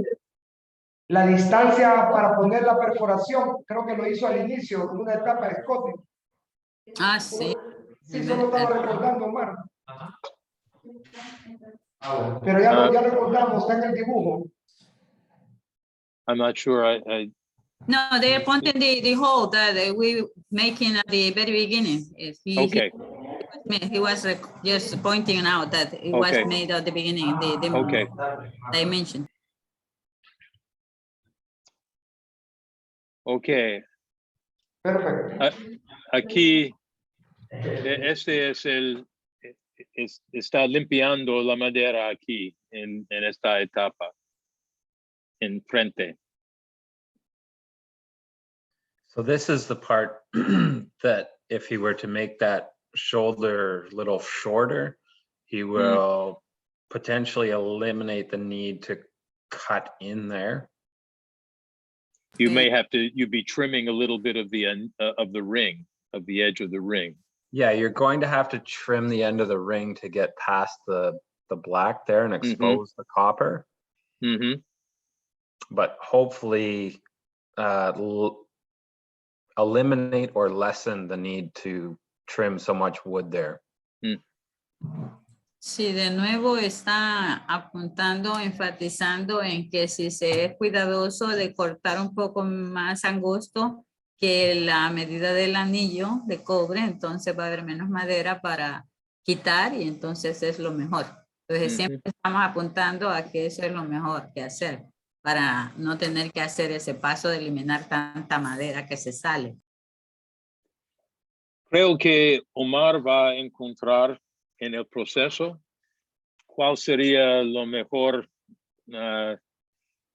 S2: la distancia para poner la perforación. Creo que lo hizo al inicio, en una etapa de Scott.
S3: Ah, sí.
S2: Sí, solo estaba recordando, Omar. Pero ya lo recordamos, está en el dibujo.
S1: I'm not sure.
S3: No, they're pointing the hole that we making at the very beginning.
S1: Okay.
S3: He was just pointing out that it was made at the beginning, the dimension.
S1: Okay.
S2: Perfecto.
S1: Aquí, está limpiando la madera aquí en esta etapa, en frente.
S4: So this is the part that if he were to make that shoulder a little shorter, he will potentially eliminate the need to cut in there.
S1: You may have to, you'd be trimming a little bit of the end of the ring, of the edge of the ring.
S4: Yeah, you're going to have to trim the end of the ring to get past the black there and expose the copper.
S1: Mm-hmm.
S4: But hopefully eliminate or lessen the need to trim so much wood there.
S3: Sí, de nuevo está apuntando, enfatizando en que si se es cuidadoso de cortar un poco más angosto que la medida del anillo de cobre, entonces va a haber menos madera para quitar y entonces es lo mejor. Entonces siempre estamos apuntando a que eso es lo mejor que hacer para no tener que hacer ese paso de eliminar tanta madera que se sale.
S1: Creo que Omar va a encontrar en el proceso cuál sería lo mejor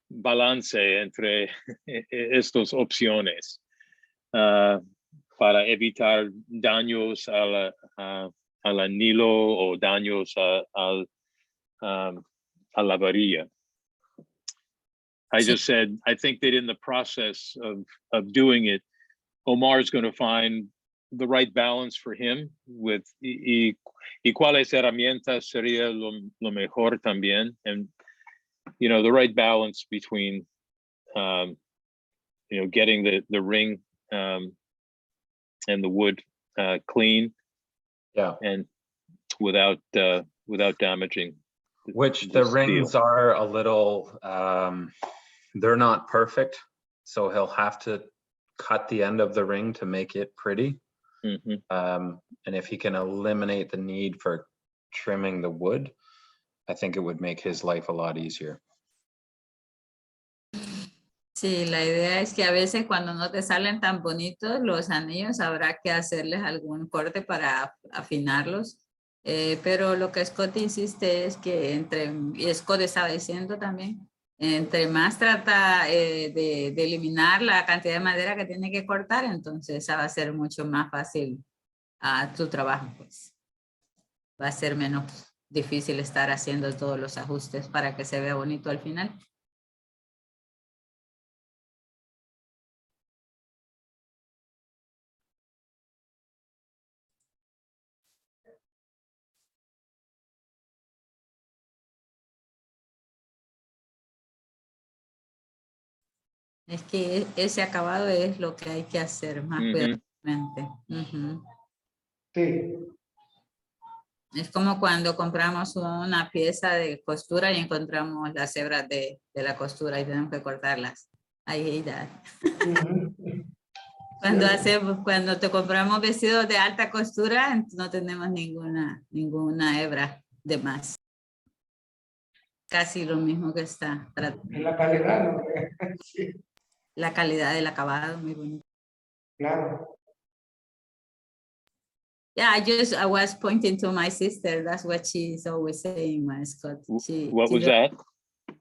S1: balance entre estas opciones para evitar daños al anillo o daños a la varilla. I just said, I think that in the process of doing it, Omar's going to find the right balance for him with y cuáles herramientas sería lo mejor también, and you know, the right balance between you know, getting the ring and the wood clean,
S4: Yeah.
S1: and without damaging
S4: Which the rings are a little, they're not perfect. So he'll have to cut the end of the ring to make it pretty. And if he can eliminate the need for trimming the wood, I think it would make his life a lot easier.
S3: Sí, la idea es que a veces cuando no te salen tan bonitos los anillos habrá que hacerles algún corte para afinarlos. Pero lo que Scott insiste es que y Scott estaba diciendo también, entre más trata de eliminar la cantidad de madera que tiene que cortar, entonces esa va a ser mucho más fácil tu trabajo, pues. Va a ser menos difícil estar haciendo todos los ajustes para que se vea bonito al final. Es que ese acabado es lo que hay que hacer más cuidadosamente.
S2: Sí.
S3: Es como cuando compramos una pieza de costura y encontramos las hebras de la costura y tenemos que cortarlas. I hate that. Cuando te compramos vestidos de alta costura, no tenemos ninguna hebra de más. Casi lo mismo que está.
S2: En la calidad, ¿no? Sí.
S3: La calidad del acabado, muy bonito.
S2: Claro.
S3: Yeah, I was pointing to my sister. That's what she's always saying, my Scott.
S1: What was that?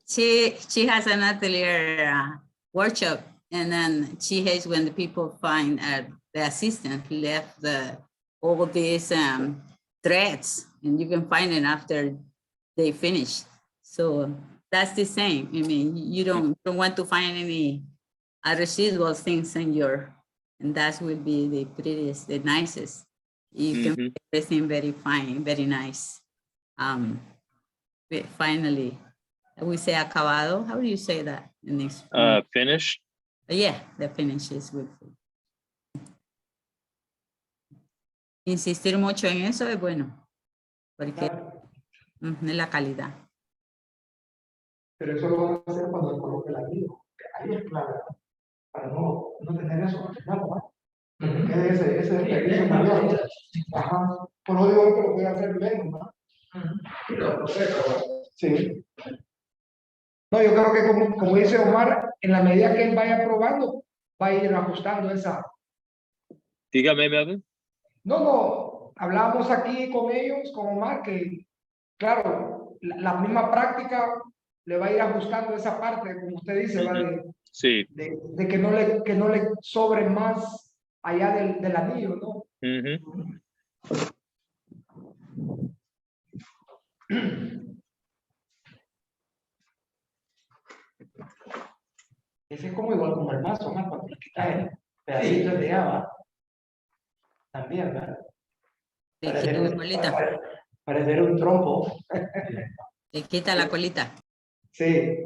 S3: She has an atelier workshop, and then she hates when the people find the assistant left all these threads, and you can find it after they finish. So that's the same. I mean, you don't want to find any residual things in and that will be the prettiest, the nicest. You can make everything very fine, very nice. Finally, we say acabado. How do you say that in this?
S1: Finish.
S3: Yeah, the finish is good. Insistir mucho en eso es bueno, porque es la calidad.
S2: Pero eso lo vamos a hacer cuando coloque el anillo. Ahí es clave, ¿no? Para no tener eso al final, ¿no? Ese es el servicio mayor. Ajá. Por lo digo que lo voy a hacer menos, ¿no? Sí. No, yo creo que como dice Omar, en la medida que él vaya probando, va a ir ajustando esa.
S1: Dígame, Melvin.
S2: No, hablábamos aquí con ellos, con Omar, que claro, la misma práctica le va a ir ajustando esa parte, como usted dice, ¿va?
S1: Sí.
S2: De que no le sobre más allá del anillo, ¿no? Ese es como igual como el mazo, ¿no? Cuando le quitas el pedacito de agua, también, ¿verdad? Parecer un trompo.
S3: Le quita la colita.
S2: Sí.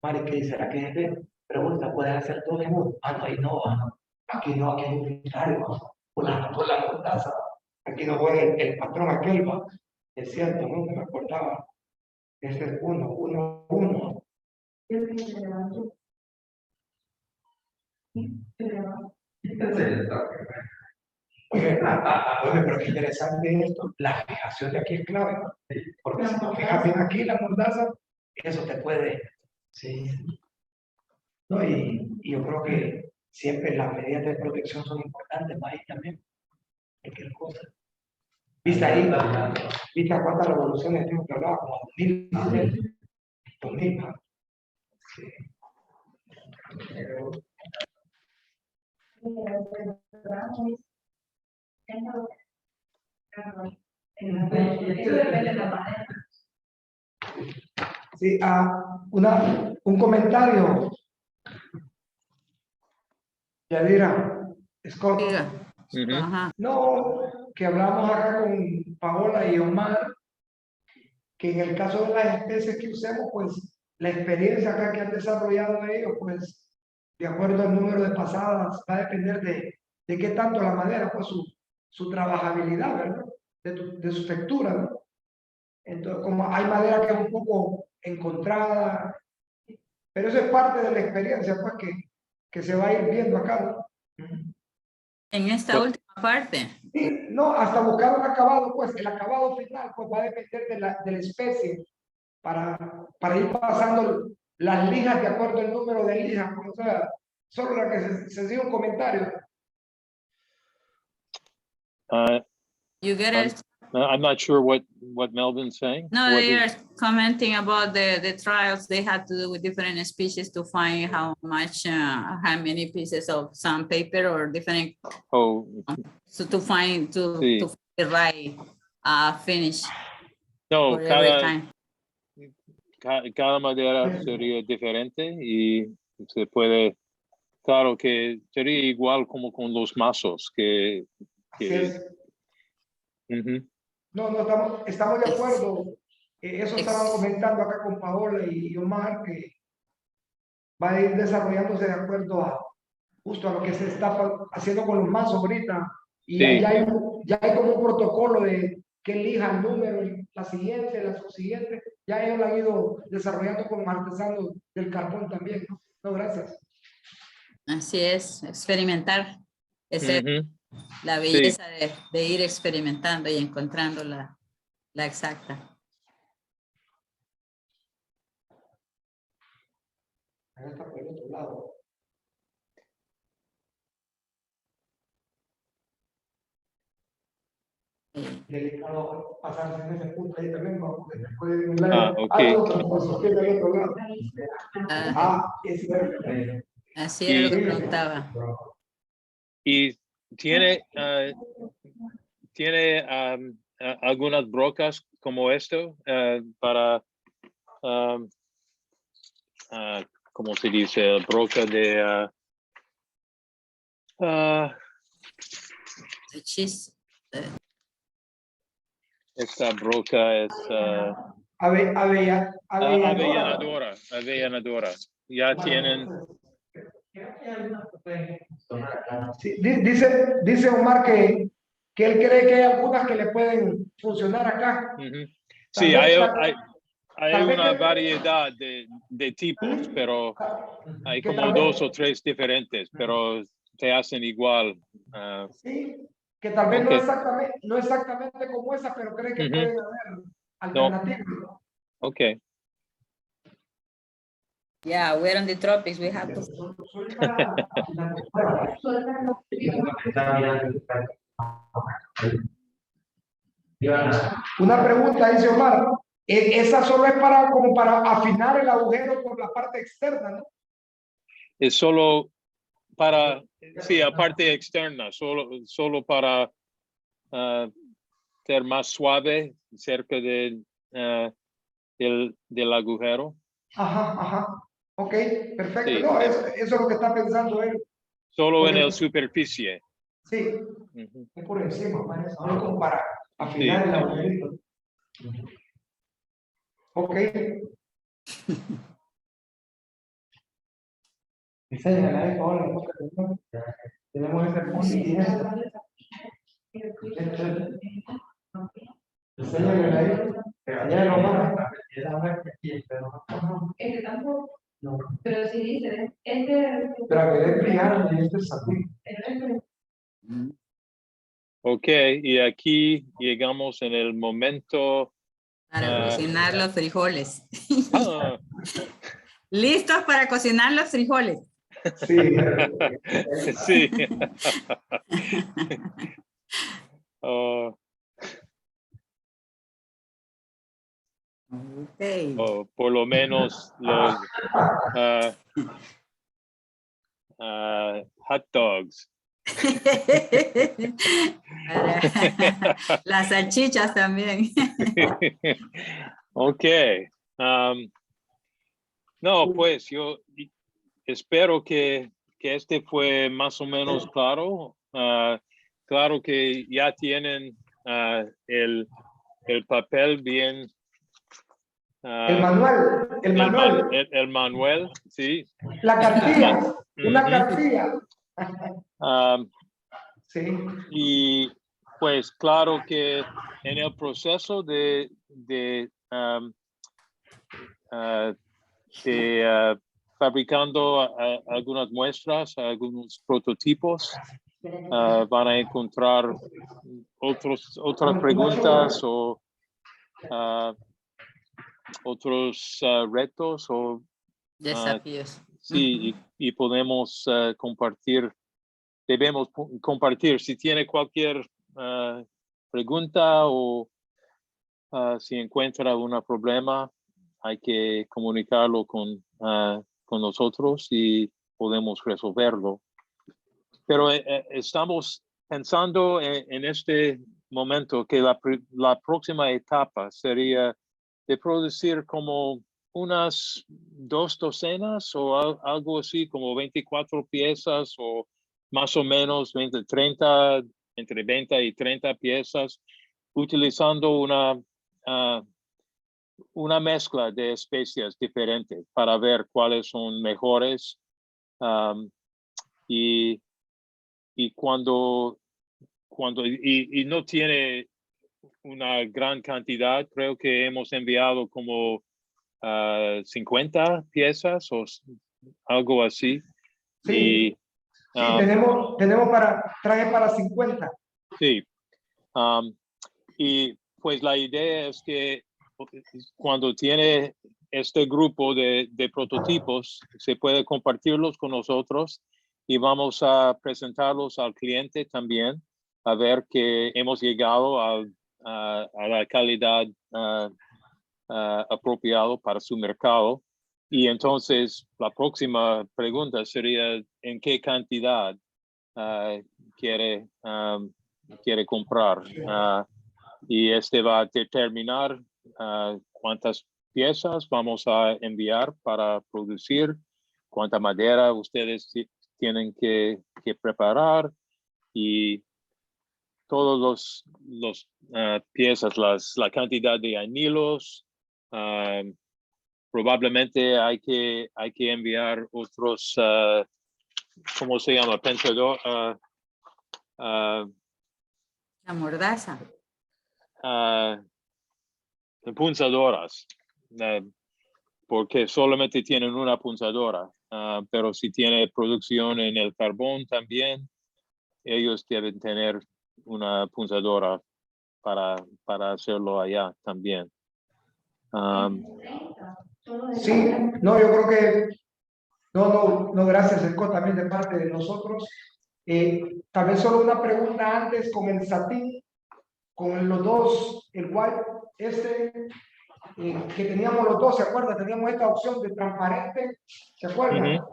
S2: Mari, ¿qué dice? ¿A qué pregunta? ¿Puedes hacer todo en uno? No, ahí no. Aquí no, aquí hay un militario. Por la mordaza. Aquí no fue el patrón aquel, ¿va? Es cierto, ¿no? Me acordaba. Ese es uno. Oye, pero qué interesante esto. La fijación de aquí es clave, ¿no? Porque si no fijas bien aquí la mordaza, eso te puede. Sí. No, y yo creo que siempre las medidas de protección son importantes para ahí también. Cualquier cosa. ¿Viste ahí? ¿Viste a cuántas revoluciones tengo que hablar? Como 2000. Sí. Sí, un comentario. Yadira, Scott.
S3: Diga. Ajá.
S2: No, que hablamos acá con Paola y Omar, que en el caso de las especies que usemos, pues la experiencia acá que han desarrollado ellos, pues de acuerdo al número de pasadas, va a depender de qué tanto la madera, pues su trabajabilidad, ¿verdad? De su textura, ¿no? Entonces, como hay madera que es un poco encontrada, pero eso es parte de la experiencia, pues que se va a ir viendo acá, ¿no?
S3: En esta última parte.
S2: Sí, no, hasta buscar un acabado, pues el acabado final pues va a depender de la especie para ir pasando las lijas de acuerdo al número de lijas, pues, o sea, solo la que se dio un comentario.
S3: You get it?
S1: I'm not sure what Melvin's saying.
S3: No,
S1: What
S3: they
S1: is-
S3: are commenting about the trials they had to do with different species to find how much, how many pieces of sandpaper or different,
S1: Oh,
S3: so to find
S1: Sí.
S3: to find the right finish
S1: no,
S3: for every time.
S1: cada madera sería diferente y se puede, claro que sería igual como con los mazos que
S2: Así es.
S1: Ujú.
S2: No, estamos de acuerdo. Eso estaban comentando acá con Paola y Omar, que va a ir desarrollándose de acuerdo a justo a lo que se está haciendo con los mazos ahorita. Y
S1: Sí.
S2: ya hay como un protocolo de que elija el número, la siguiente, la subsiguiente. Ya ellos lo han ido desarrollando con artesanos del carbón también, ¿no? No, gracias.
S3: Así es, experimentar. Esa es
S1: Ujú.
S3: la belleza de ir experimentando y encontrando la exacta.
S2: Ahí está por el otro lado. Delicado pasarse en ese punto ahí también, ¿no?
S1: Ok.
S3: Así era lo que preguntaba.
S1: Y tiene algunas brocas como esto para ¿cómo se dice? Broca de
S3: The cheese.
S1: esta broca es avellanadora. Ya tienen.
S2: Sí, dice Omar que él cree que hay algunas que le pueden funcionar acá.
S1: Sí, hay una
S2: que,
S1: variedad de tipos, pero hay
S2: que
S1: como 2 o 3 diferentes, pero se hacen igual.
S2: Sí, que tal vez no exactamente como esa, pero cree que pueden haber alternativas. No.
S1: Okay.
S3: Yeah, we're in the tropics. We have to.
S2: Una pregunta, dice Omar. Esa solo es como para afinar el agujero por la parte externa, ¿no?
S1: Es solo para, sí, a parte externa, solo para ser más suave cerca del agujero.
S2: Ajá. Ok, perfecto.
S1: Sí,
S2: No, eso es lo que está pensando él.
S1: Solo
S2: Porque,
S1: en la superficie.
S2: Sí, es por encima, solo como para afinar el agujerito. Ok. Tenemos ese punto y no. Pero si dice, pero que debe brillar en este satín.
S1: Ok, y aquí llegamos en el momento
S3: Para cocinar los frijoles.
S1: Ah.
S3: ¿Listos para cocinar los frijoles?
S2: Sí.
S1: Sí.
S3: Okay.
S1: O por lo menos los hot dogs.
S3: Las salchichas también.
S1: Ok. No, pues yo espero que este fue más o menos claro. Claro que ya tienen el papel bien.
S2: El manual, el manual.
S1: El manual, sí.
S2: La cartilla, una
S1: Ujú.
S2: cartilla. Sí.
S1: Y pues claro que en el proceso de fabricando algunas muestras, algunos prototipos, van a encontrar otras preguntas o otros retos o
S3: Desafíos.
S1: sí, y podemos compartir, debemos compartir. Si tiene cualquier pregunta o si encuentra un problema, hay que comunicarlo con nosotros y podemos resolverlo. Pero estamos pensando en este momento que la próxima etapa sería de producir como unas 2 docenas o algo así, como 24 piezas o más o menos 30, entre 20 y 30 piezas, utilizando una mezcla de especies diferentes para ver cuáles son mejores. Y cuando no tiene una gran cantidad, creo que hemos enviado como 50 piezas o algo así.
S2: Sí, sí, tenemos traje para 50.
S1: Sí. Y pues la idea es que cuando tiene este grupo de prototipos, se puede compartirlos con nosotros y vamos a presentarlos al cliente también, a ver que hemos llegado a la calidad apropiado para su mercado. Y entonces la próxima pregunta sería, ¿en qué cantidad quiere comprar? Y este va a determinar cuántas piezas vamos a enviar para producir, cuánta madera ustedes tienen que preparar y todos los piezas, la cantidad de anilos. Probablemente hay que enviar otros, ¿cómo se llama? Pensador.
S3: La mordaza.
S1: Punzadoras, porque solamente tienen una punzadora, pero si tiene producción en el carbón también, ellos deben tener una punzadora para hacerlo allá también.
S2: Sí, no, yo creo que no, gracias, Esco, también de parte de nosotros. Tal vez solo una pregunta antes con el satín, con los dos, el white, que teníamos los dos, ¿se acuerda? Teníamos esta opción de transparente, ¿se acuerdan?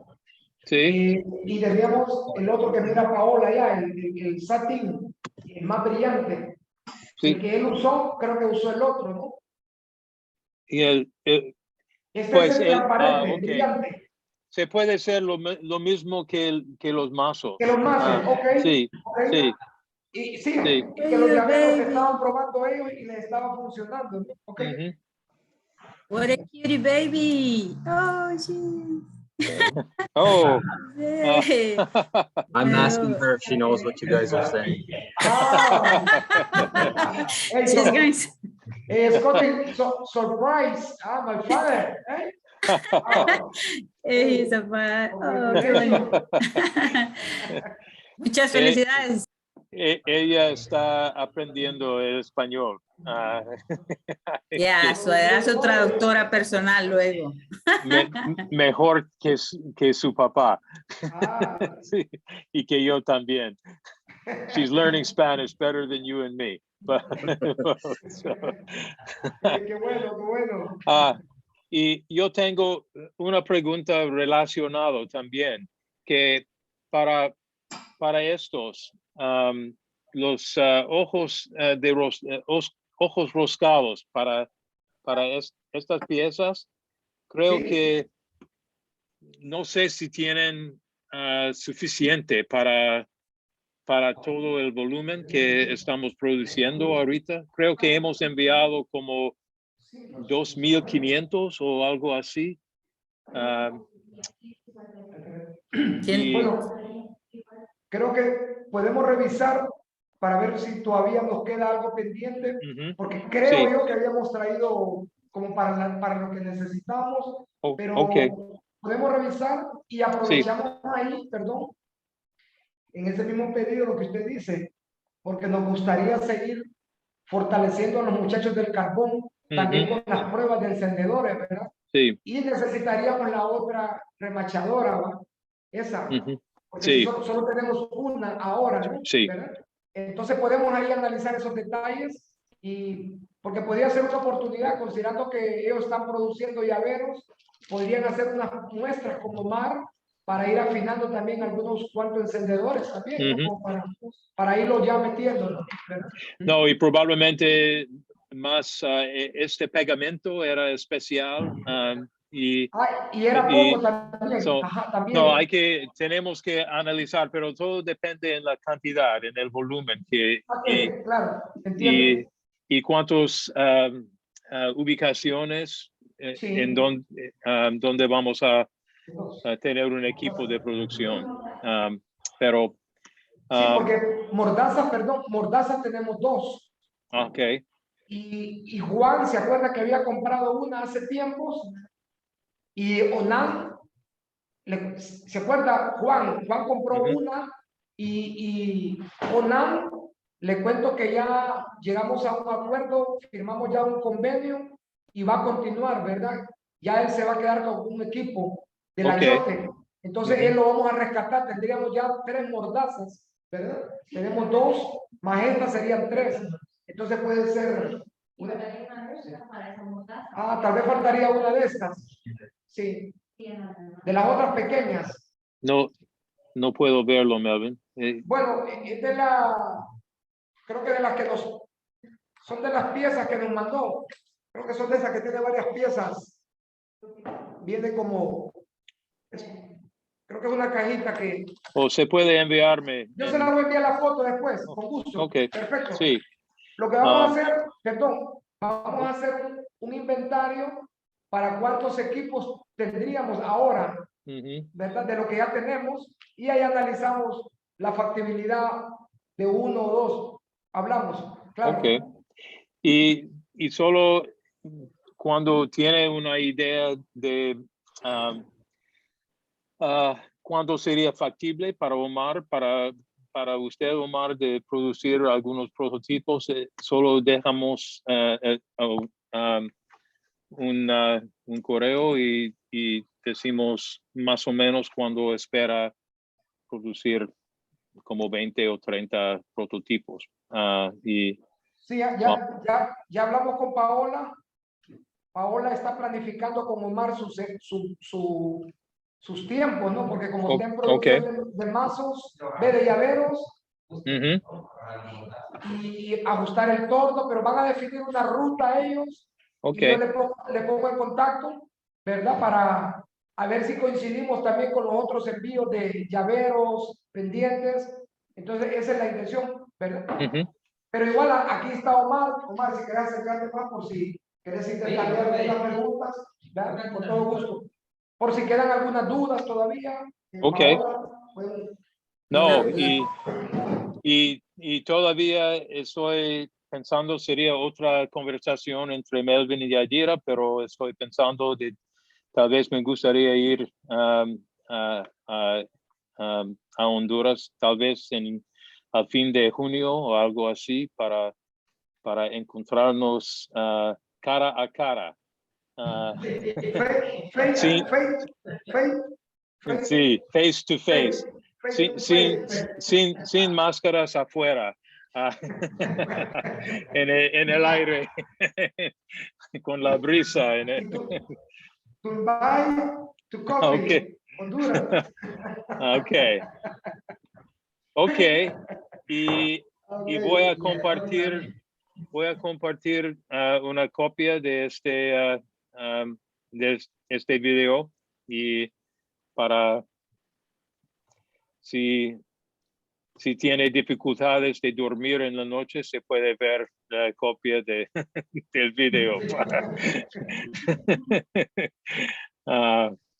S1: Sí.
S2: Y teníamos el otro que mira Paola allá, el satín, el más brillante.
S1: Sí.
S2: El que él usó, creo que usó el otro, ¿no?
S1: Y
S2: Este es el transparente,
S1: okay.
S2: brillante.
S1: Se puede hacer lo mismo que los mazos.
S2: Que los mazos, ok.
S1: Sí,
S2: okay.
S1: Sí.
S2: Y sí, y que los llaveros estaban probando ellos y les estaba funcionando, ¿no? Okay.
S3: What a cutie baby. Oh, geez.
S1: Oh.
S4: I'm asking her if she knows what you guys are saying.
S2: Hey,
S3: She's going to...
S2: Scotty, surprise. My father.
S3: He's a bad. Oh, qué bueno. Muchas felicidades.
S1: Ella está aprendiendo el español.
S3: Ya, será su traductora personal luego.
S1: Mejor que su papá. Sí, y que yo también. She's learning Spanish better than you and me.
S2: Qué bueno.
S1: Y yo tengo una pregunta relacionada también, que para estos, los ojos ojos roscados para estas piezas, creo que no sé si tienen suficiente para todo el volumen que estamos produciendo ahorita. Creo que hemos enviado como 2,500 o algo así.
S2: Bueno, creo que podemos revisar para ver si todavía nos queda algo pendiente, porque creo yo que habíamos traído como para lo que necesitamos, pero podemos revisar y aprovechamos ahí, perdón, en ese mismo pedido lo que usted dice, porque nos gustaría seguir fortaleciendo a los muchachos del carbón, también con las pruebas de encendedores, ¿verdad?
S1: Sí.
S2: Y necesitaríamos la otra remachadora, ¿va? Esa, porque si solo tenemos una ahora, ¿no?
S1: Sí.
S2: ¿Verdad? Entonces podemos ahí analizar esos detalles y porque podría ser una oportunidad, considerando que ellos están produciendo llaveros, podrían hacer unas muestras como mar para ir afinando también algunos cuantos encendedores también, ¿no? Como para irlo ya metiendo, ¿verdad?
S1: No, y probablemente más este pegamento era especial y
S2: era poco también. También.
S1: No, tenemos que analizar, pero todo depende en la cantidad, en el volumen
S2: claro, entiendo.
S1: Y cuántas ubicaciones en donde vamos a tener un equipo de producción. Pero
S2: sí, porque mordaza tenemos 2.
S1: Ok.
S2: Y Juan se acuerda que había comprado una hace tiempos y Onan, ¿se acuerda? Juan compró una y Onan, le cuento que ya llegamos a un acuerdo, firmamos ya un convenio y va a continuar, ¿verdad? Ya él se va a quedar con un equipo del ayote. Entonces él lo vamos a rescatar, tendríamos ya 3 mordazas, ¿verdad? Tenemos 2, más esta serían 3. Entonces puede ser una. Tal vez faltaría una de estas. Sí. De las otras pequeñas.
S1: No puedo verlo, Melvin.
S2: Bueno, es de creo que de las que son de las piezas que nos mandó. Creo que son de esas que tiene varias piezas. Viene como, creo que es una cajita que.
S1: O se puede enviarme.
S2: Yo se la voy a enviar la foto después, con gusto.
S1: Ok.
S2: Perfecto.
S1: Sí.
S2: Lo que vamos a hacer, vamos a hacer un inventario para cuántos equipos tendríamos ahora, ¿verdad? De lo que ya tenemos, y ahí analizamos la factibilidad de 1 o 2. Hablamos, claro.
S1: Ok. Y solo cuando tiene una idea de cuándo sería factible para Omar, para usted, Omar, de producir algunos prototipos, solo dejamos un correo y decimos más o menos cuándo espera producir como 20 o 30 prototipos.
S2: Sí, ya hablamos con Paola. Paola está planificando con Omar sus tiempos, ¿no? Porque como está en producción de mazos, de llaveros, y ajustar el torno, pero van a definir una ruta ellos. Y yo le pongo en contacto, ¿verdad? Para a ver si coincidimos también con los otros envíos de llaveros, pendientes. Entonces, esa es la intención, ¿verdad? Pero igual aquí está Omar. Omar, si querés acercarte más por si querés intercambiar algunas preguntas, ¿verdad? Con todo gusto. Por si quedan algunas dudas todavía.
S1: No, y todavía estoy pensando, sería otra conversación entre Melvin y Yadira, pero estoy pensando tal vez me gustaría ir a Honduras, tal vez al fin de junio o algo así, para encontrarnos cara a cara. Sí, face to face. Sin máscaras afuera. En el aire. Con la brisa.
S2: To coffee, Honduras.
S1: Ok. Y voy a compartir una copia de este video y para si tiene dificultades de dormir en la noche, se puede ver la copia del video.